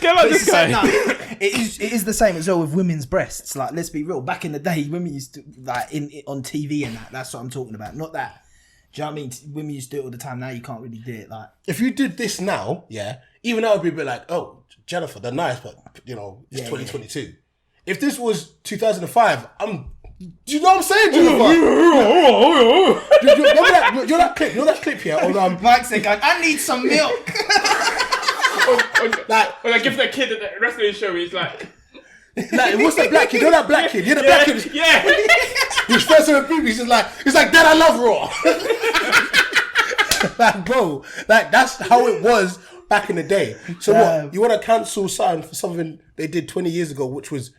Get out this guy. No, it is the same as well with women's breasts. Like, let's be real. Back in the day, women used to, like, on TV and that's what I'm talking about. Not that. Do you know what I mean? Women used to do it all the time. Now you can't really do it. Like, if you did this now, yeah, even that would be a bit like, oh, Jennifer, they're nice, but you know, it's 2022. Yeah. If this was 2005, do you know what I'm saying, Jennifer? you know that clip here? On, Mike's like, I need some milk. When I give that kid at the wrestling show, he's like, what's that black kid? You know that black kid? You know the black kid? Yeah. He's first on the boob. He's like, Dad, I love Raw. Like, bro, like that's how it was back in the day. So what? You want to cancel something for something they did 20 years ago, which was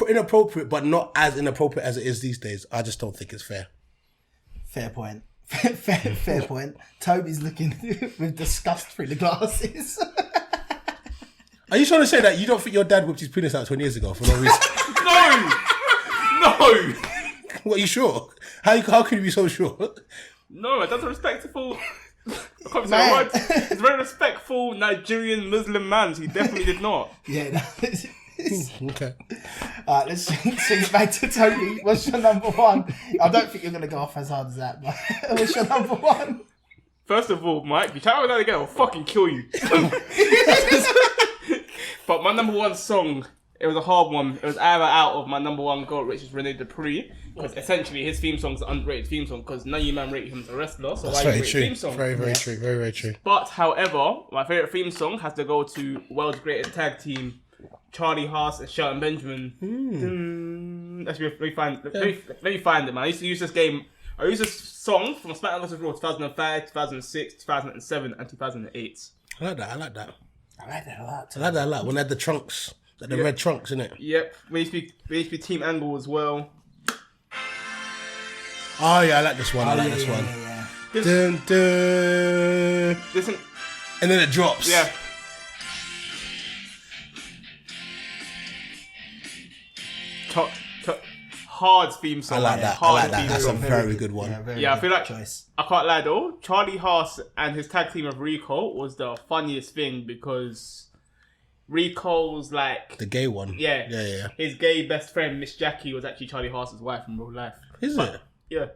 inappropriate, but not as inappropriate as it is these days. I just don't think it's fair. Fair point. Fair point. Toby's looking with disgust through the glasses. Are you trying to say that you don't think your dad whipped his penis out 20 years ago for no reason? No. What, are you sure? How can you be so sure? No, that's a respectful. I can't say a word. He's a very respectful Nigerian Muslim man. So he definitely did not. Yeah. Okay. Alright, let's swing it back to Toby. What's your number one? I don't think you're going to go off as hard as that, but what's your number one? First of all, Mike, you try that again, I'll fucking kill you. But my number one song, it was a hard one. It was either out of my number one goal, which is Rene Dupree, because essentially his theme song's an underrated theme song, because none of you man rate him as a wrestler, so that's why very you rate true. Theme song? Very, very true. Very, very true. But, however, my favourite theme song has to go to World's Greatest Tag Team, Charlie Haas and Shelton Benjamin. Let me find it, man. I used to use this game. I used this song from SmackDown vs. Raw 2005, 2006, 2007, and 2008. I like that a lot. I like that a lot. When they had the trunks, the red trunks, innit? Yep. We used to be Team Angle as well. Oh yeah, I like this one. Yeah. Dun, dun. Listen. And then it drops. Yeah. Hard theme song. I like that. That's a very good one. Yeah, I feel like choice. I can't lie though. Charlie Haas and his tag team of Rico was the funniest thing because Rico's like the gay one. Yeah. Yeah. His gay best friend Miss Jackie was actually Charlie Haas's wife in real life. Is it? Yeah.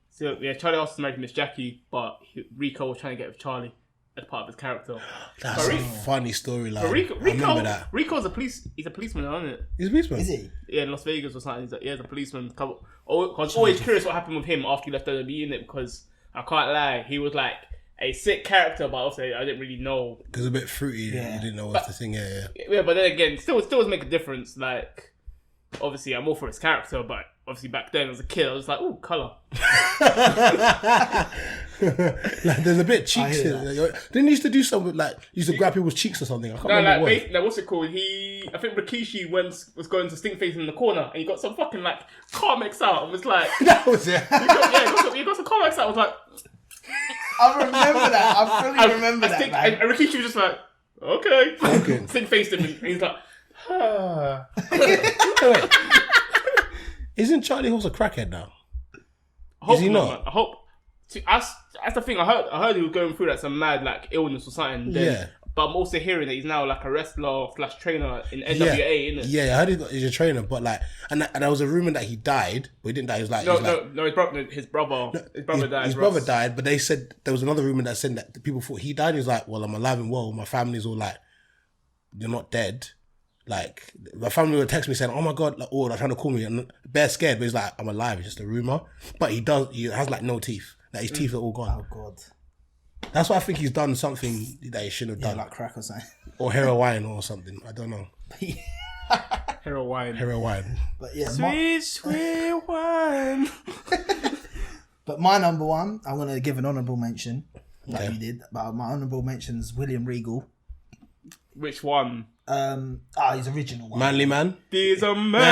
So yeah, Charlie Austin's married to Miss Jackie, but Rico was trying to get with Charlie as part of his character. That's a funny storyline. But I remember that. Rico's a police. He's a policeman, isn't it? He's a policeman. Is he? Yeah, in Las Vegas or something. He's a policeman. I was always curious what happened with him after he left WWE in it, because I can't lie, he was like a sick character, but also I didn't really know. Because a bit fruity, you didn't know what's the thing. Yeah. Yeah, but then again, still does make a difference. Like, obviously, I'm all for his character, but obviously back then as a kid, I was like, ooh, colour. Like, there's a bit cheeks in it. Didn't he used to do something like used to grab people's cheeks or something? I can't remember what. Like, what's it called? I think Rikishi was going to Stinkface in the corner, and he got some fucking like Carmex out, and was like, That was it. he got some Carmex out. I was like, I remember that. I fully remember that. Man. And Rikishi was just like, okay. Stinkfaced him, and he's like, Wait. Isn't Charlie Horse a crackhead now? Is he not? Man. I hope. See, that's the thing. I heard he was going through like some mad like illness or something. Then, but I'm also hearing that he's now like a wrestler / trainer in NWA, isn't it? Yeah, I heard he's a trainer, but like, and there was a rumor that he died, but he didn't die. He was like, his brother died. His brother died, but they said there was another rumor that said that people thought he died. He was like, well, I'm alive and well. My family's all like, you're not dead. Like, my family would text me saying, oh my God, like, oh, they're trying to call me. And bare scared, but he's like, I'm alive. It's just a rumor. But he has like no teeth. Like, his teeth are all gone. Oh God. That's why I think he's done something that he shouldn't have done. Like crack or something. Or heroin or something. I don't know. Heroin. But yeah, sweet wine. But my number one, I'm going to give an honourable mention, like you did. But my honourable mention is William Regal. Which one? His original one. Manly Man. He's a man.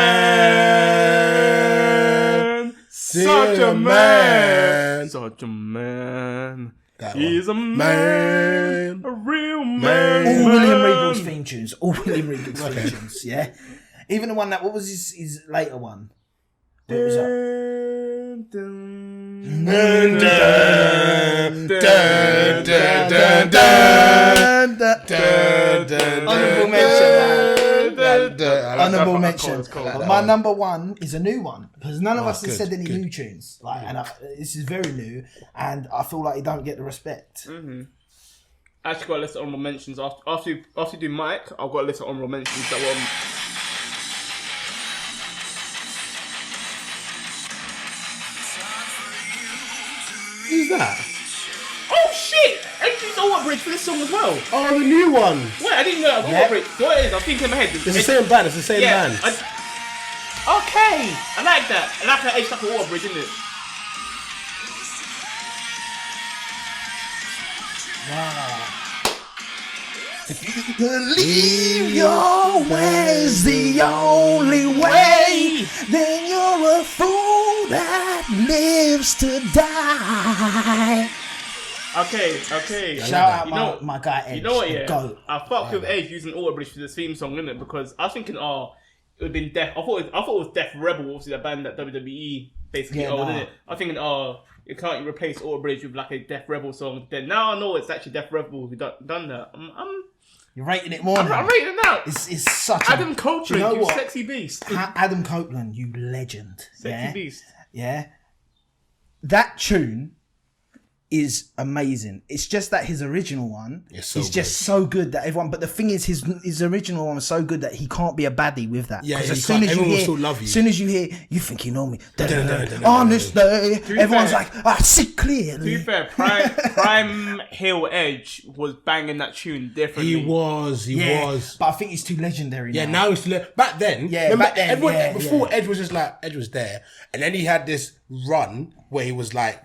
Such a man. Such a man. He's a man. A real man. All William Regal's theme tunes. All William Regal's theme tunes, yeah. Even the one what was his later one? What was that? Honourable mention, honourable mention. But my number one is a new one, because none of us has said any new tunes. Like, and this is very new, and I feel like you don't get the respect. I actually got a list of honourable mentions. After you do Mike, I've got a list of honourable mentions that were. Who's that? Oh shit! Entry's Over Bridge for this song as well. Oh, the new one. Wait, I didn't know that was Over Bridge. What it is? I'm thinking in my head. It's the same band. It's the same band. Okay, I like that. I like that Edge like a Water Bridge, isn't it? Wow. If you believe your way's the only way, then you're a fool that lives to die. Okay. Shout out my guy Edge. You know what, yeah? Go. I fucked with Edge using Auto Bridge for this theme song, innit? Because I was thinking, it would have been Def. I thought it was Def Rebel, obviously that band that WWE basically owned, innit? I'm thinking, you can't replace Auto Bridge with like a Def Rebel song. Then now I know it's actually Def Rebel who done that. You're rating it more. I'm rating it now. It's such Adam Copeland, you sexy beast. Adam Copeland, you legend. Sexy beast. Yeah. That tune is amazing. It's just that his original one is just so good that everyone. But the thing is, his original one was so good that he can't be a baddie with that. Yeah, as soon as you hear, still love you. As soon as you hear, you think you know me. On this day, everyone's like, I see clearly. To be fair, Prime Hill Edge was banging that tune differently. He was. But I think he's too legendary now. Yeah, now he's too back then. Yeah, back then. Before Edge was just like, Edge was there. And then he had this run where he was like,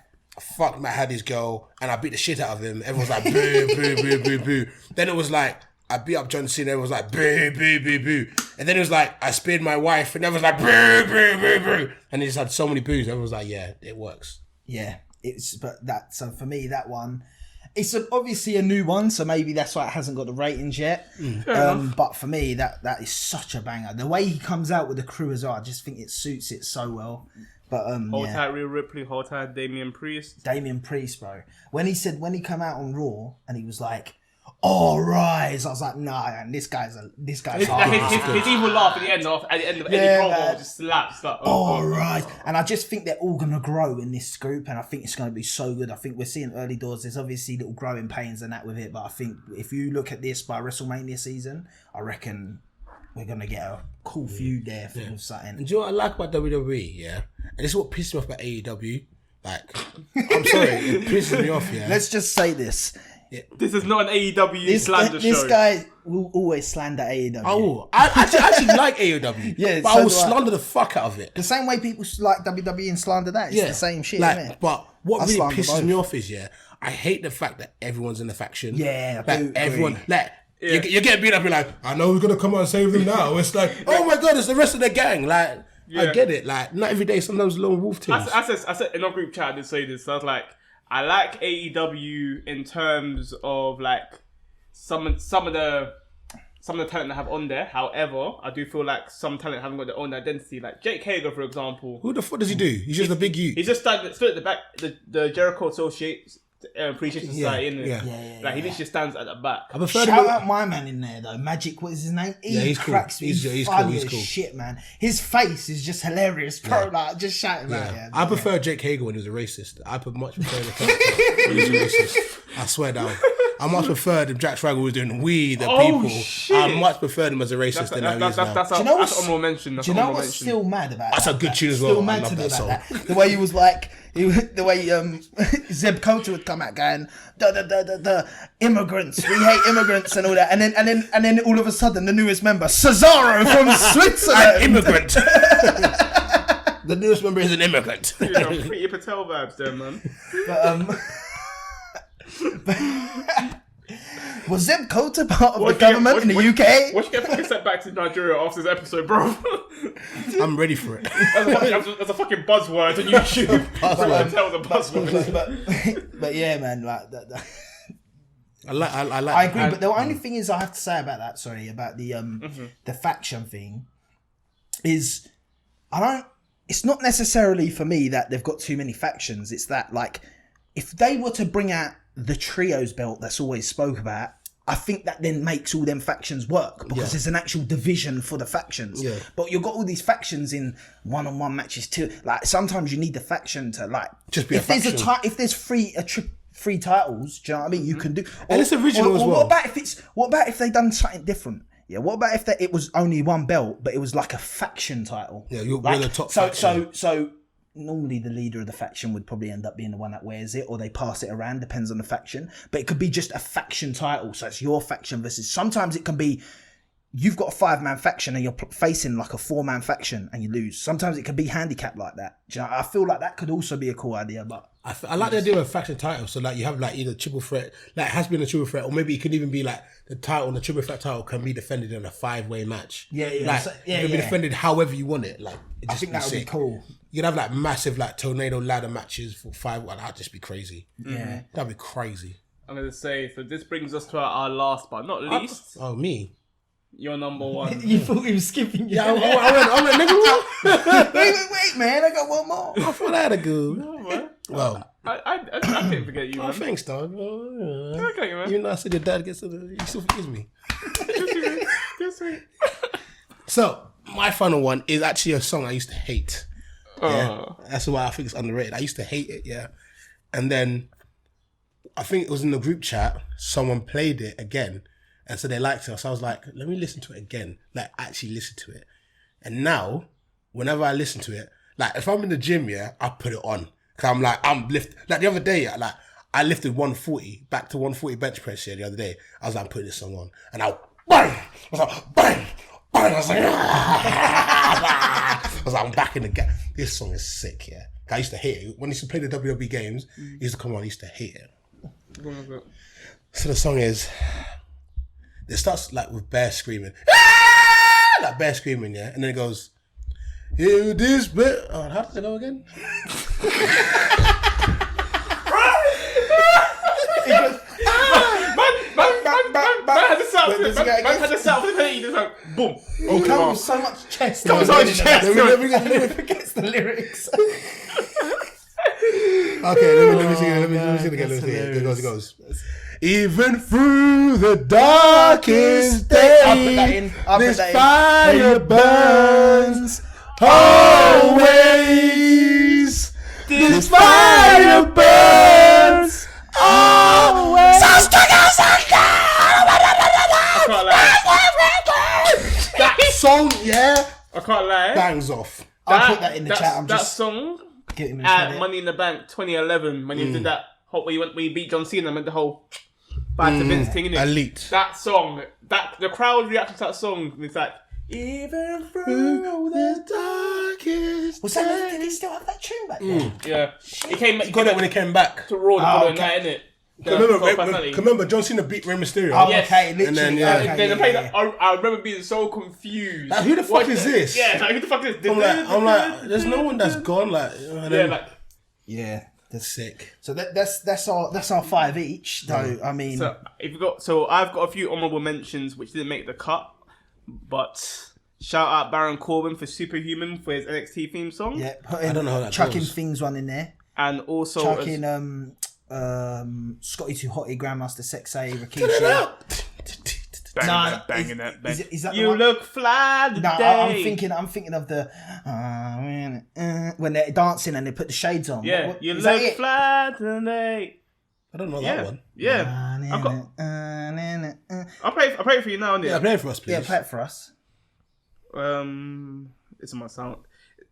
fuck, I had this girl and I beat the shit out of him. Everyone's like, boo, boo, boo, boo, boo. Then it was like, I beat up John Cena. Everyone was like, boo, boo, boo, boo. And then it was like, I speared my wife. And everyone was like, boo, boo, boo, boo. And he just had so many boos. Everyone was like, yeah, it works. Yeah, so for me, that one, it's obviously a new one, so maybe that's why it hasn't got the ratings yet. But for me, that is such a banger. The way he comes out with the crew as well, I just think it suits it so well. But hold tight, Rhea Ripley. Hold tight, Damian Priest, bro. When he came out on Raw and he was like, "All rise." I was like, "Nah, man, this guy's hard." His evil laugh at the end of any promo just slaps. Like, all right. And I just think they're all going to grow in this group, and I think it's going to be so good. I think we're seeing early doors. There's obviously little growing pains and that with it, but I think if you look at this by WrestleMania season, I reckon we're going to get a cool feud there for something. And do you know what I like about WWE? Yeah, and this is what pisses me off about AEW. Like, I'm sorry, it pisses me off. Yeah, let's just say this. Yeah. This is not an AEW slander show. This guy will always slander AEW. Oh, I actually like AEW. Yeah, but I will slander the fuck out of it. The same way people like WWE and slander that. It's the same shit, isn't it? But what really pisses me off is, I hate the fact that everyone's in the faction. Yeah, like everyone, like you get beat up. You're like, I know who's gonna come out and save them now. It's like, oh my god, it's the rest of the gang. Like, I get it. Like, not every day. Sometimes lone wolf teams. I said in our group chat, I did say this. I was like, I like AEW in terms of like some of the talent they have on there. However, I do feel like some talent haven't got their own identity. Like Jake Hager, for example. Who the fuck does he do? He's just a big youth. He's just stood at the back, the Jericho Appreciation Society, in there. Like he literally stands at the back. Shout out my man in there though, Magic. What is his name? He cracks me. He's funny as shit, man. His face is just hilarious, bro. Like just shouting out. Yeah. I prefer Jake Hager when he was a racist. I much prefer the character when he was a racist. I swear down. I much prefer the Jack Swagger was doing people. Shit. I much prefer him as a racist than how he is now. That's honorable mention. Do you know what's still mad about that? That's a good tune as well. Still mad to me about that. The way he was like, the way Zeb Coulter would come out going, immigrants, we hate immigrants and all that, and then all of a sudden the newest member, Cesaro from Switzerland, an immigrant. The newest member is an immigrant. Pretty Patel vibes there, man. Was Zeb Coulter part of the government in the UK? Watch get fucking sent back to Nigeria after this episode, bro. I'm ready for it. That's a fucking buzzword on YouTube. But yeah, man, like that. I agree, but the only thing is I have to say about that, about the faction thing, is it's not necessarily for me that they've got too many factions. It's that, like, if they were to bring out the trios belt that's always spoke about, I think that then makes all them factions work because there's an actual division for the factions. Yeah. But you've got all these factions in one-on-one matches too. Like, sometimes you need the faction to, like, just be a faction. If there's three titles, do you know what I mean? You can do, and it's original as well. What about if they done something different? Yeah, what about if it was only one belt, but it was like a faction title? Yeah, you're the top faction. So normally the leader of the faction would probably end up being the one that wears it, or they pass it around, depends on the faction. But it could be just a faction title, so it's your faction versus. Sometimes it can be you've got a 5-man faction and you're facing like a 4-man faction and you lose. Sometimes it could be handicapped like that. Do you know, I feel like that could also be a cool idea, but I like the idea of a faction title. So like you have like either triple threat, like it has been a triple threat, or maybe it could even be like the title, the triple threat title can be defended in a 5-way match. Yeah. Like it can be defended however you want it. Like I think that would be cool. You'd have like massive like tornado ladder matches for 5. Well, that'd just be crazy. Yeah, that'd be crazy. I'm gonna say, so this brings us to our last but not least. Me. You're number one. You thought he was skipping. Yeah, I went nigga. Wait, man! I got one more. I thought I had a good. No, man. Well, I didn't forget you, man. Oh, thanks, dog. Okay, man. Even though I said your dad gets he still forgives me. That's sweet. So my final one is actually a song I used to hate. Yeah? That's why I think it's underrated. I used to hate it, and then I think it was in the group chat. Someone played it again. And so they liked it. So I was like, let me listen to it again. Like, actually listen to it. And now, whenever I listen to it, like, if I'm in the gym, I put it on. Because I'm like, I'm lift. Like, the other day, like, I lifted 140, back to 140 bench press the other day. I was like, I'm putting this song on. And I bang! I was like, bang! Bang! I was like, I'm back in the game. This song is sick, I used to hate it. When I used to play the WWE games, it used to come on, I used to hate it. So the song is... It starts like with bear screaming, like bear screaming, and then it goes, "Hear this bear." Oh, how does it go again? Man had the sound for the penny, just like boom. He comes with so much chest. Let me forgets the lyrics. Okay, let me sing it again. It goes. Even through the darkest day, I'll put that in. this fire burns always. This fire burns always. That song, yeah, I can't lie. bangs off. I'll put that in the chat. I'm that just song getting at Money in the Bank 2011 when you did that whole where you beat John Cena and the whole bad to Vince thing, innit? Elite. That song, the crowd reaction to that song, it's like even through the darkest. Was that? Did he still have that tune back then? Yeah, he came. He got it when he came back. to Raw the following night, innit? Remember, John Cena beat Rey Mysterio. Oh, Yes. okay, literally. And then, Then they played yeah. I remember being so confused. Like, who the fuck is this? Yeah, like, who the fuck is this? I'm like, there's no one that's gone. Like, and Yeah, then, like. Yeah. that's sick. So that's our 5 each, though. I mean, So I've got a few honorable mentions which didn't make the cut, but shout out Baron Corbin for Superhuman for his NXT theme song, yeah, I don't know how that chucking goes. things one in there. and also Chucking Scotty Too Hotty, Grandmaster Sexay, Rikishi. banging that. Is that the You one? look fly today. No, I'm thinking of the when they're dancing and they put the shades on. Yeah, What- you is that look it? fly today. I don't know Yeah, that one. yeah. I'll play it for you now. Yeah, play it for us, please. Yeah, play it for us. It's on my sound.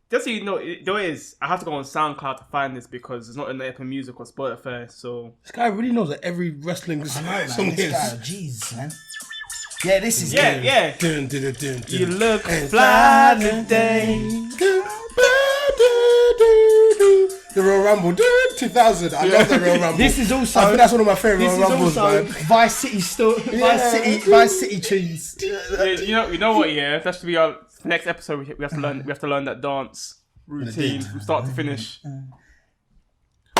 Just so you know, there is. I have to go on SoundCloud to find this because it's not in the Apple Music or Spotify. So This guy really knows that every wrestling I know, man. song This is. guy, jeez, man. Yeah, this is yeah, good. yeah. Dun, dun, dun, dun, dun. You look And fly today. The Royal Rumble, 2000. I love the Royal Rumble. This is also. I think that's one of my favorite This Royal is Rumbles, also man. Vice City Vice City tunes. You know what? Yeah, that should be our next episode. We have to learn. We have to learn that dance routine from start to finish.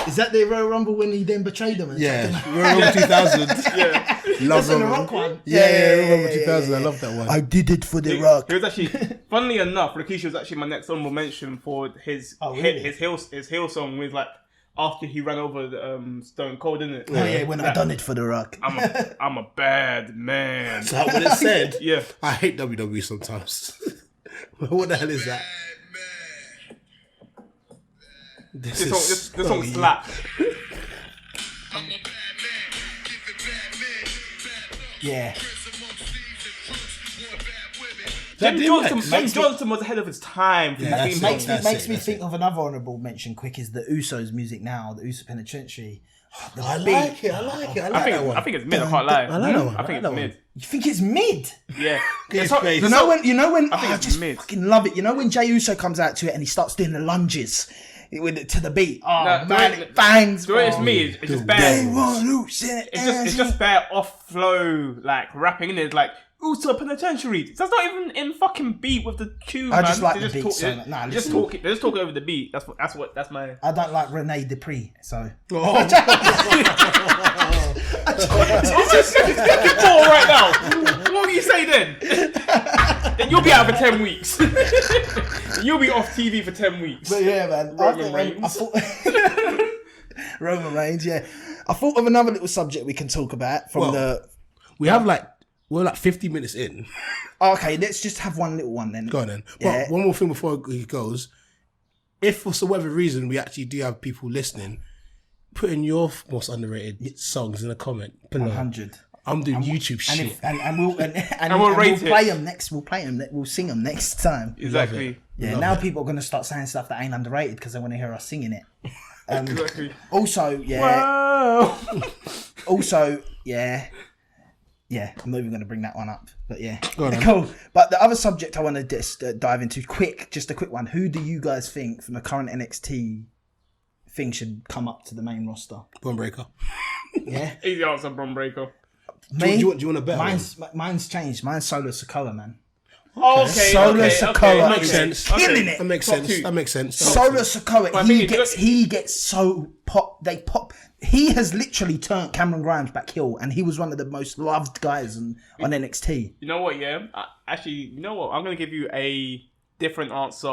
Is that the Royal Rumble when he then betrayed them? And Yeah, Royal Rumble 2000. Yeah, Love That's in the Royal Rock Rumble. one. Yeah, Royal Rumble 2000. I love that one. I did it for the Rock. He was actually, funnily enough, Rikishi was actually my next honorable mention for his really? his heel song with like after he ran over the, Stone Cold, didn't it? Oh yeah, when I done it for the Rock. I'm a bad man. Is that what it said? Yeah. I hate WWE sometimes. What the hell is that? This song slaps. Yeah. Jim Johnson was ahead of his time. For Yeah, that that's theme it. song. That's Makes me it. think of another honourable mention. Quick is the Usos music now, the Uso Penitentiary. I like it. I like that one. I think it's mid. I can't lie. I like that one. I think it's mid. You think it's mid? Yeah. It's hot- great. You know when I think I it's just mid. fucking love it. You know when Jey Uso comes out to it and he starts doing the lunges with it to the beat. Oh No, man, the way- it bangs. The way it's bro. mid, it's just They bad. want loose in it. It's just bare off flow, like rapping in it, like Uso Penitentiary. That's not even in fucking beat with the tune. I just man. like They the beat talk, so they- much. Nah, they just listen. talk. They just talk over the beat. That's my. I don't like Renee Dupree, so It's just fucking ball right now. What will you say then? Then you'll be out for 10 weeks. You'll be off TV for 10 weeks. But yeah, man. Roman I Reigns. thought Roman Reigns, yeah. I thought of another little subject we can talk about from We're like 50 minutes in. Okay, let's just have one little one then. Go on then. Yeah. But one more thing before he goes. If for some whatever reason we actually do have people listening, put in your most underrated songs in a comment below. 100. I'm doing YouTube shit. And we'll rate it. play them next. We'll play them. We'll sing them next time. Exactly. Yeah. Love Now it. people are gonna start saying stuff that ain't underrated because they want to hear us singing it. Exactly. Also, yeah. Wow. Also, yeah. Yeah, I'm not even going to bring that one up, but yeah, Go on, then. cool. But the other subject I want to just dive into, just a quick one. Who do you guys think from the current NXT thing should come up to the main roster? Bone Breaker. Yeah, Easy answer, Bron Breaker. me. Do you want a better Mine's changed. Mine's Solo Sikoa, man. Oh, okay. Solo okay, Sikoa. okay, That makes okay, sense. okay. Killing it. That makes Top sense. two. That makes sense. Solo Sikoa, Well, I think he gets so pop. They pop. He has literally turned Cameron Grimes back heel, and he was one of the most loved guys on NXT. You know what? Yeah. Actually, you know what? I'm gonna give you a different answer.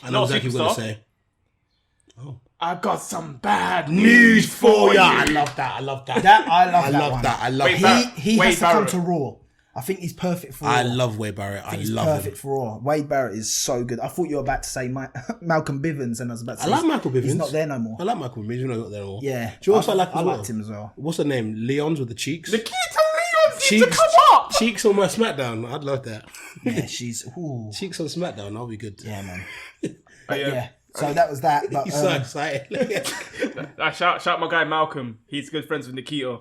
I know Not exactly what superstar. to say. Oh. I got some bad News for ya. I love that. I love that. I love that one. I love Wait, that. He Wade has to come Barrett. to Raw. I think he's perfect for Raw. I love Wade Barrett. I He's love perfect him. for Raw. Wade Barrett is so good. I thought you were about to say Malcolm Bivens, and I was about to say I like Michael Bivins. He's not there no more. I like Michael Bivins. You know, not there anymore. Yeah. Do you know what I like as I well? liked him as well. What's her name? Leon's with the cheeks. Nikita Leon needs to come up. Cheeks on my SmackDown. I'd love that. Yeah, she's. Ooh. Cheeks on SmackDown. That'll be good. Yeah, man. Yeah. So that was that. But, He's so excited. I shout my guy Malcolm. He's good friends with Nikita.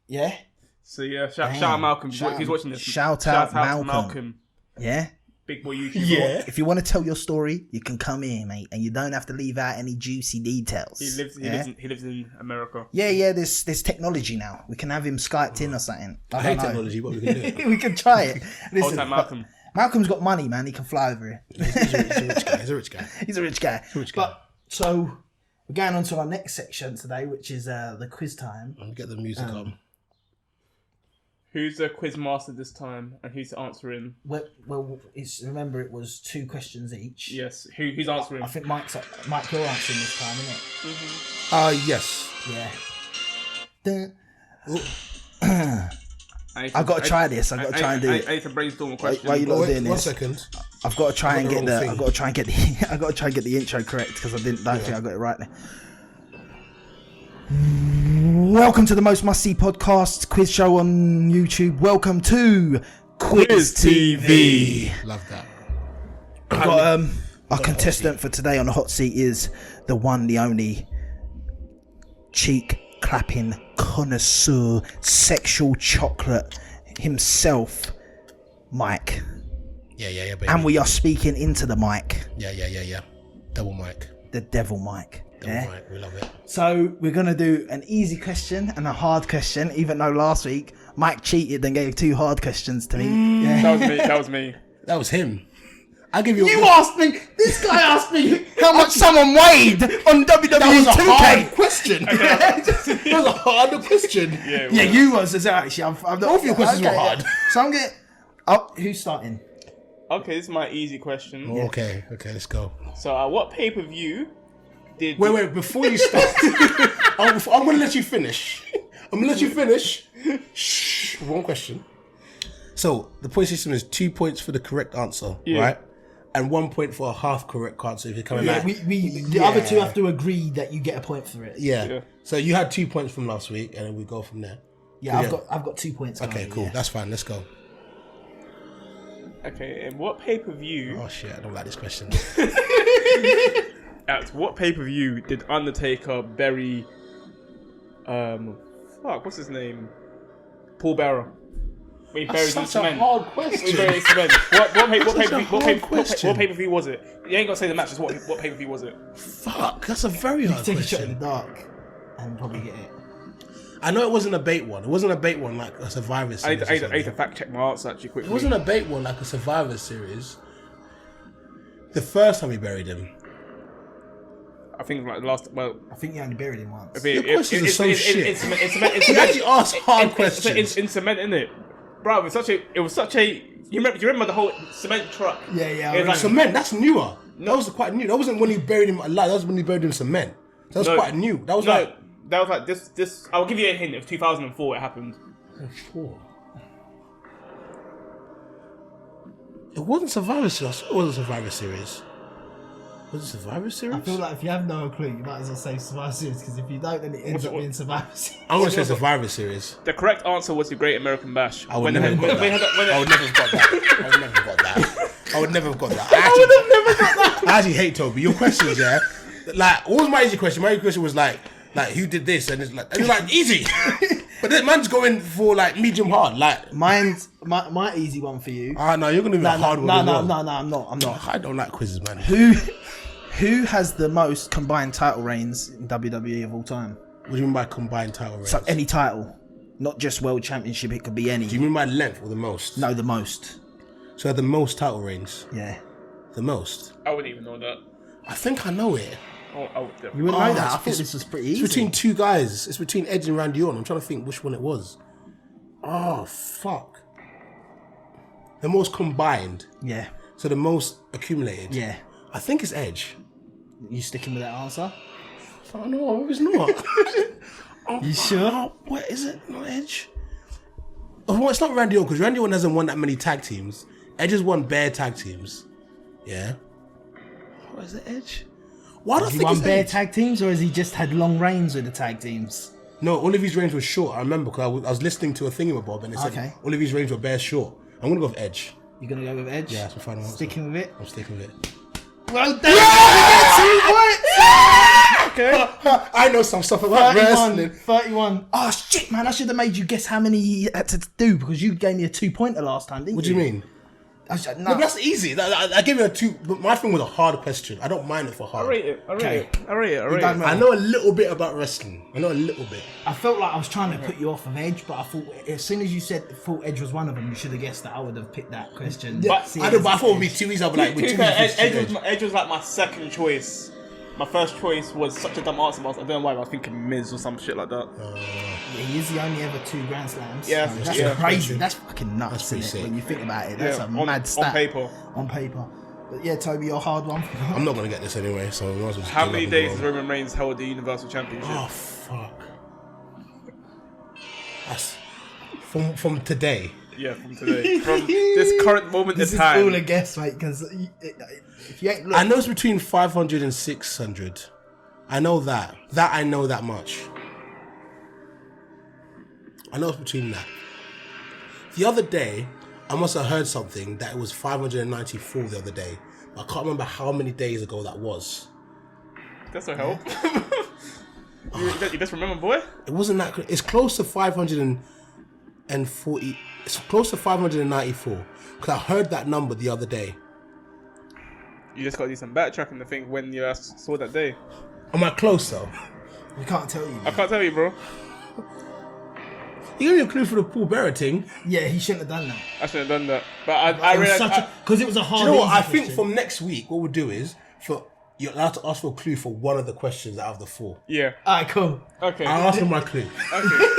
yeah. So yeah, shout out Malcolm. He's watching this. Shout out to Malcolm. Yeah. Big boy YouTuber. Yeah. If you want to tell your story, you can come in, mate, and you don't have to leave out any juicy details. He lives in America. Yeah. There's technology now. We can have him Skyped in or something. I hate technology, but we can do it. We can try it. Hold tight, Malcolm. Malcolm's got money, man. He can fly over here. He's a rich guy. He's a rich guy. He's a rich guy. rich guy. But so we're going on to our next section today, which is the quiz time. I'll get the music on. Who's the quiz master this time, and who's answering? Well, remember it was 2 questions each. Yes, who's answering? I think Mike, you're answering this time, isn't it? Yes. Yeah. I've got to try this. I've got to try and do it. I need to brainstorm a question. Why are you not doing this? 1 second. I've got to try and get the. thing. I've got to try and get the. I've got to try and get the intro correct because I don't think I got it right there. Welcome to the most must-see podcast quiz show on YouTube. Welcome to Quiz TV. Love that. We've got our contestant for today on the hot seat is the one, the only cheek clapping connoisseur, sexual chocolate himself, Mike. Yeah, baby. And we are speaking into the mic, Yeah. Double mic. the devil mic. Double Yeah. mic. We love it. So we're gonna do an easy question and a hard question. Even though last week Mike cheated and gave 2 hard questions to me. Yeah. That was me. That was him. I'll give you. You asked me. This guy asked me how much someone weighed on WWE That was a 2K. hard question. That was a hard question. Yeah, you was as well, actually. I'm not, Both your questions were hard. So I'm getting. Oh, who's starting? Okay, this is my easy question. Okay, let's go. So, what pay-per-view did... Wait, before you start, I'm going to let you finish. Shh, one question. So, the point system is 2 points for the correct answer, right? And 1 point for a half correct answer if you're coming back. The other 2 have to agree that you get a point for it. Yeah. So, you had 2 points from last week, and then we go from there. Yeah, I've got 2 points. Okay, currently, cool. yeah. That's fine. Let's go. Okay, and what pay-per-view... Oh, shit. I don't like this question. At what pay-per-view did Undertaker bury... what's his name? Paul Bearer. When he buried in cement. hard question. When he buried in cement. What question. pay-per-view was it? You ain't got to say the match, just what pay-per-view was it? Fuck, that's a very hard Take a shot in question. the dark and probably get it. I know it wasn't a bait one. It wasn't a bait one like a Survivor I Series. need to fact-check my answer actually quickly. It wasn't a bait one like a Survivor Series. The first time we buried him. I think like the last... Well... I think you only buried him once. Your questions are so shit. It's cement. You actually asked hard questions. It's in cement, isn't it? Bro, it was such a... You remember the whole cement truck? Yeah. It was like, Cement, that's newer. That was quite new. That wasn't when you buried him alive. That was when you buried him in cement. That was quite new. That was that was like this. I'll give you a hint. It was 2004. It happened. It wasn't Survivor Series. It wasn't Survivor Series. Was it Survivor Series? I feel like if you have no clue, you might as well say Survivor Series because if you don't, then it ends up being Survivor Series. I'm going to say Survivor Series. The correct answer was the Great American Bash. I would never have got that. I would never have got that. I would never have got that. I actually hate Toby. Your questions, yeah? Like, what was my easy question? My easy question was like who did this? And it's like easy. But then man's going for like medium hard. Like Mine's my easy one for you. no, you're gonna be a hard one. No, as well. I'm not. I don't like quizzes, man. Who has the most combined title reigns in WWE of all time? What do you mean by combined title reigns? So any title, not just World Championship. It could be any. Do you mean by length or the most? No, the most. So the most title reigns. Yeah. The most. I wouldn't even know that. I think I know it. I would definitely. You wouldn't know that. I it's- thought this was pretty It's easy. between 2 guys. It's between Edge and Randy Orton. I'm trying to think which one it was. Oh fuck. The most combined. Yeah. So the most accumulated. Yeah. I think it's Edge. You sticking with that answer? Oh no, it's not. You sure? Oh, what is it? Not Edge. Oh, well, it's not Randy Orton because Randy Orton hasn't won that many tag teams. Edge has won bare tag teams. Yeah. What is it, Edge? Why do I Has he think won it's bare Edge? tag teams, or has he just had long reigns with the tag teams? No, all of his reigns were short. I remember because I was listening to a thingamabob and it said Okay. all of his reigns were bare short. I'm gonna go with Edge. You're gonna go with Edge? Yeah, that's my final answer. Sticking with it? I'm sticking with it. Well done! Yeah! Okay. I know some stuff about 31. wrestling. 31. Oh shit, man! I should have made you guess how many he had to do because you gave me a 2-pointer last time, didn't you? What do you mean? No, No, but that's easy. I gave you a 2. But my thing was a hard question. I don't mind it for hard. I rate it. don't know. I know a little bit about wrestling. I know a little bit. I felt like I was trying to put you off of Edge, but I thought as soon as you said thought Edge was one of them, you should have guessed that I would have picked that question. Yeah, See I it know, as but I thought it would be Edge. too easy. I'd be like, with too Edge was like my second choice. My first choice was such a dumb answer, but I don't know why, but I was thinking Miz or some shit like that. Yeah, he is the only ever 2 Grand Slams. Yeah, that's yeah. crazy. That's fucking nuts, That's pretty isn't it? sick. When you think about it, that's a on, mad stat on paper. On paper. But yeah, Toby, you're a hard one. I'm not gonna get this anyway. So we might as well just How give many up days and has go on. Roman Reigns held the Universal Championship? Oh fuck. That's from today. Yeah, from today. From this current moment This in is all a time. guess, mate. Because if you ain't look, I know it's between 500 and 600. I know that. I know that much. I know it's between that. The other day, I must have heard something that it was 594 the other day. I can't remember how many days ago that was. That's no help. You just remember, boy? It wasn't that. It's close to 540. It's close to 594 because I heard that number the other day. You just got to do some backtracking to think when you last saw that day. Am I close though? we can't tell you. I can't tell you, bro. You gave me a clue for the Paul Bearer thing. Yeah, he shouldn't have done that. I shouldn't have done that. But I realized... Because it was a Do hard. you know what? easy I think question. from next week, what we'll do is you're allowed to ask for a clue for one of the questions out of the 4. Yeah. Alright, cool. Okay. I'll ask for my clue. Okay.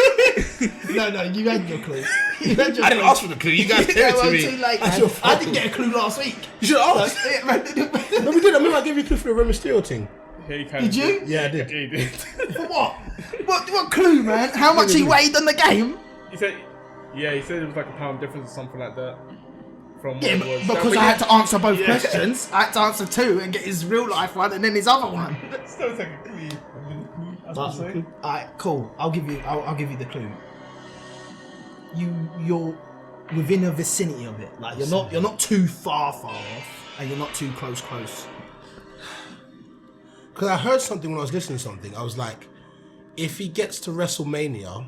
No, you had your clue. You had your I didn't ask for the clue. You guys gave Yeah, it to well, me. too late, That's man. your I fault. didn't get a clue last week. You should have asked. Yeah, man. No, we did. I remember I gave you a clue for the Rey Mysterio thing. Yeah, you can. Did you? Yeah, I did. Yeah, you did. For what? What clue, man? How much he weighed on the game? He said it was like a pound difference or something like that. From what Yeah, it was. because So, I had to answer both Yeah. questions. I had to answer 2 and get his real life one and then his other one. Still technically. That's what I'm saying. Alright, cool. I'll give you the clue. You're within a vicinity of it. Like you're not too far off, and you're not too close. Because I heard something when I was listening to something. I was like, if he gets to WrestleMania,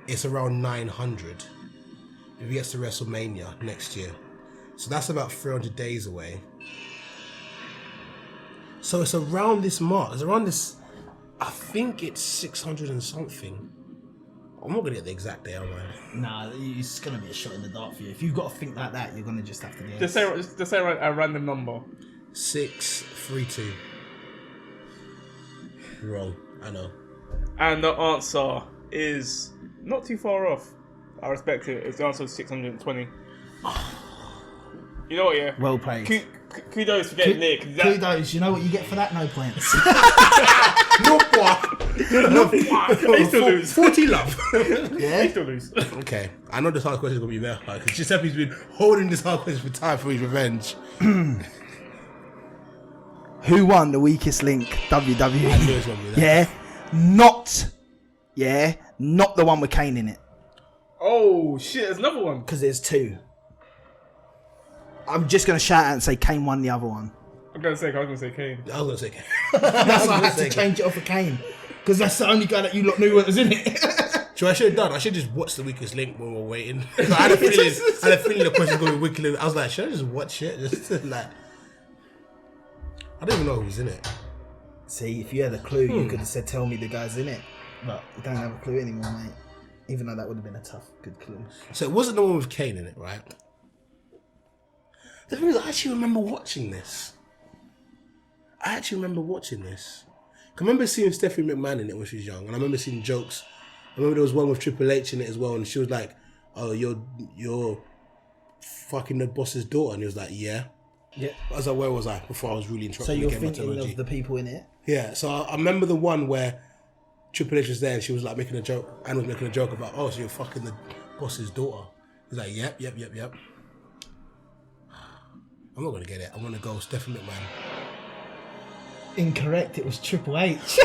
it's around 900. If he gets to WrestleMania next year. So that's about 300 days away. So it's around this mark. It's around this, I think it's 600 and something. I'm not going to get the exact day, am I? Nah, it's gonna be a shot in the dark for you. If you've got to think like that, you're gonna just have to guess. Just say a random number. 632. Wrong. I know. And the answer is not too far off. I respect it. It's the answer is 620. You know what, yeah? Well played. Kudos for getting there. 'Cause that, Kudos. You know what you get for that? No points. No, boy. they still lose. 40 love. They Yeah. still lose. Okay, I know this hard question is going to be there because Giuseppe's been holding this hard question for time for his revenge. Who won the weakest link WWE? I knew it was going to be that. Not the one with Kane in it. Oh shit! There's another one. Because there's 2. I'm just gonna shout out and say Kane won the other one. I was gonna say Kane. I was going to say. That's why I had to change it off for Kane. Because that's the only guy that you lot knew what was in it. So I should have done. I should have just watched the weakest link when we were waiting. I had a feeling the question was going to be wicked. I was like, should I just watch it? Just like, I don't even know who's in it. See, if you had a clue, you could have said, tell me the guy's in it. But you don't have a clue anymore, mate. Even though that would have been a good clue. So it wasn't the one with Kane in it, right? The thing is, I actually remember watching this. I remember seeing Stephanie McMahon in it when she was young, and I remember seeing jokes. I remember there was one with Triple H in it as well, and she was like, "Oh, you're fucking the boss's daughter," and he was like, "Yeah." Yeah. I was like, where was I before I was really interrupted? So you're again by thinking technology? of the people in it? Yeah, so I remember the one where Triple H was there and she was like making a joke, and was making a joke about, oh, so you're fucking the boss's daughter. He's like, yep. I'm not going to get it. I'm going to go Stephanie McMahon. Incorrect. It was Triple H.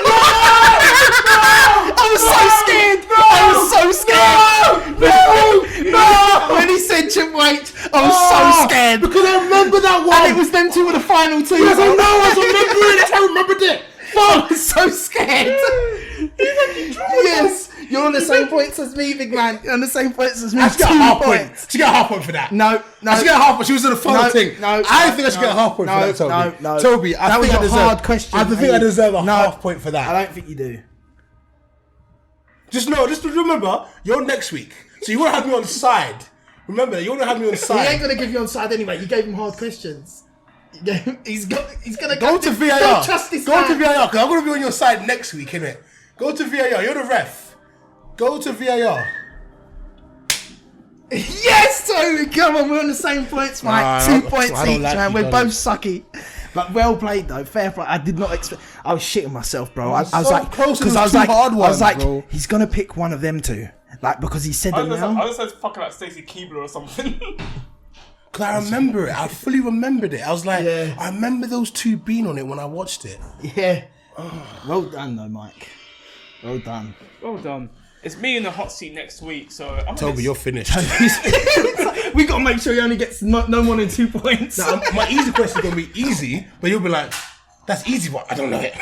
I was so scared. I was so scared. No. When he said Triple H, I was so scared. Because I remember that one. And it was them two were the final two. Yes, I know. I was remembering it. I remembered it. I was so scared. Yes, you're on the same points as me, big man. You're on the same points as me. I should get a half point. She get a half point for that. No. I should get a half point. She was in the final thing. I think I should get a half point for that, Toby. No. Toby, I think I deserve. Hard question. I think I deserve a half point for that. I don't think you do. Just remember, you're next week, so you won't have me on the side. Remember, you won't have me on the He side. ain't gonna give you on side anyway. You gave him hard questions. He's gonna Go to VAR. Don't trust this Go man. to VAR, because I'm gonna be on your side next week, innit? Go to VAR. You're the ref. Go to VAR. Yes, Toby, come on, we're on the same points, Mike. Nah, 2 I points don't each, like man. you, We're don't both you? sucky. But well played though, fair play. I did not expect. I was shitting myself, bro. I was so like, close to because those I was two like, hard I was ones, like, bro. he's gonna pick one of them two, like because he said I it was now. just fucking like Stacey Keebler or something. Because I remember it. I fully remembered it. I was like, Yeah. I remember those two being on it when I watched it. Yeah. Well done though, Mike. Well done. Well done. It's me in the hot seat next week, so I'm Toby, you're finished. We gotta make sure he only gets no more than 2 points. Now, my easy question is going to be easy, but you'll be like, that's easy, but I don't know it.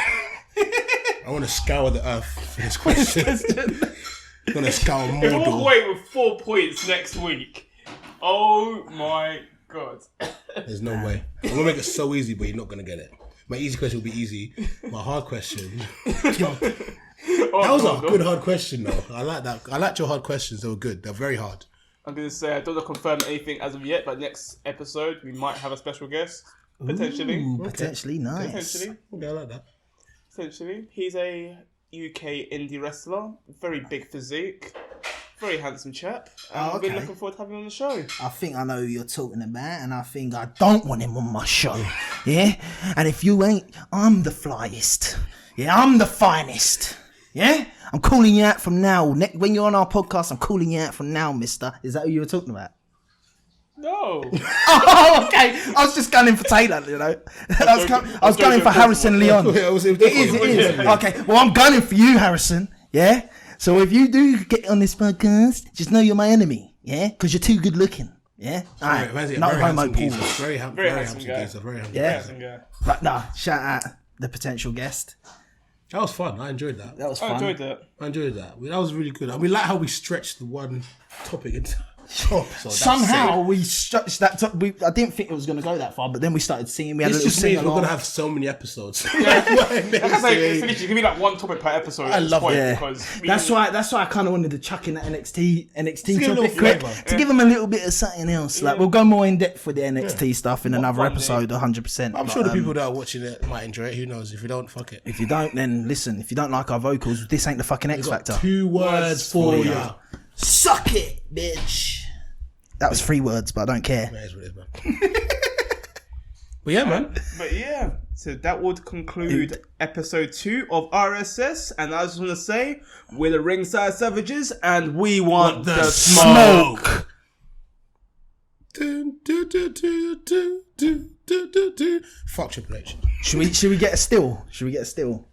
I want to scour the earth for this question. I'm going to scour If I walk Mordor. away with 4 points next week, oh my god. There's no way. I'm going to make it so easy, but you're not going to get it. My easy question will be easy. My hard question... That was a good hard question, though. I like that. I liked your hard questions. They were good. They're very hard. I'm going to say I don't want to confirm anything as of yet, but next episode we might have a special guest. Potentially. Ooh, potentially nice. Potentially. Okay, I like that. Potentially. He's a UK indie wrestler. Very big physique. Very handsome chap. And I've been looking forward to having him on the show. I think I know who you're talking about, and I think I don't want him on my show. Yeah? And if you ain't, I'm the flyest. Yeah, I'm the finest. Yeah? I'm calling you out from now. When you're on our podcast, I'm calling you out from now, mister. Is that who you were talking about? No. Oh, okay. I was just gunning for Taylor, you know. I was gunning for Harrison Leon. Yeah, It is. Okay, well, I'm gunning for you, Harrison. Yeah? So if you do get on this podcast, just know you're my enemy. Yeah? Because you're too good looking. Yeah? All right. No homo pause. Very handsome handsome guy. geezer. Very handsome. Yeah. Handsome guy. But no, shout out the potential guest. That was fun. I enjoyed that. That was I fun. enjoyed that. I enjoyed that. That was really good. I mean, like how we stretched the one topic into episode. Somehow we stretched that. I didn't think it was going to go that far, but then we started singing. We had This a little just sing means we're along. gonna have so many episodes. Like I say, it's literally give me like one topic per episode. I love it. Yeah. Because That's why I kind of wanted to chuck in that NXT get a topic little quick flavour. to give them a little bit of something else. Like we'll go more in depth with the NXT stuff in another fun, episode, 100%. I'm sure the people that are watching it might enjoy it. Who knows? If you don't, fuck it. If you don't, then listen. If you don't like our vocals, this ain't the fucking X Factor. 2 words for you. Suck it, bitch. That was 3 words, but I don't care. That is what it is, man. But yeah, man. But yeah, so that would conclude episode 2 of RSS. And I just want to say, we're the Ringside Savages, and we want the smoke. Fuck Triple H. Should we get a still? Should we get a still?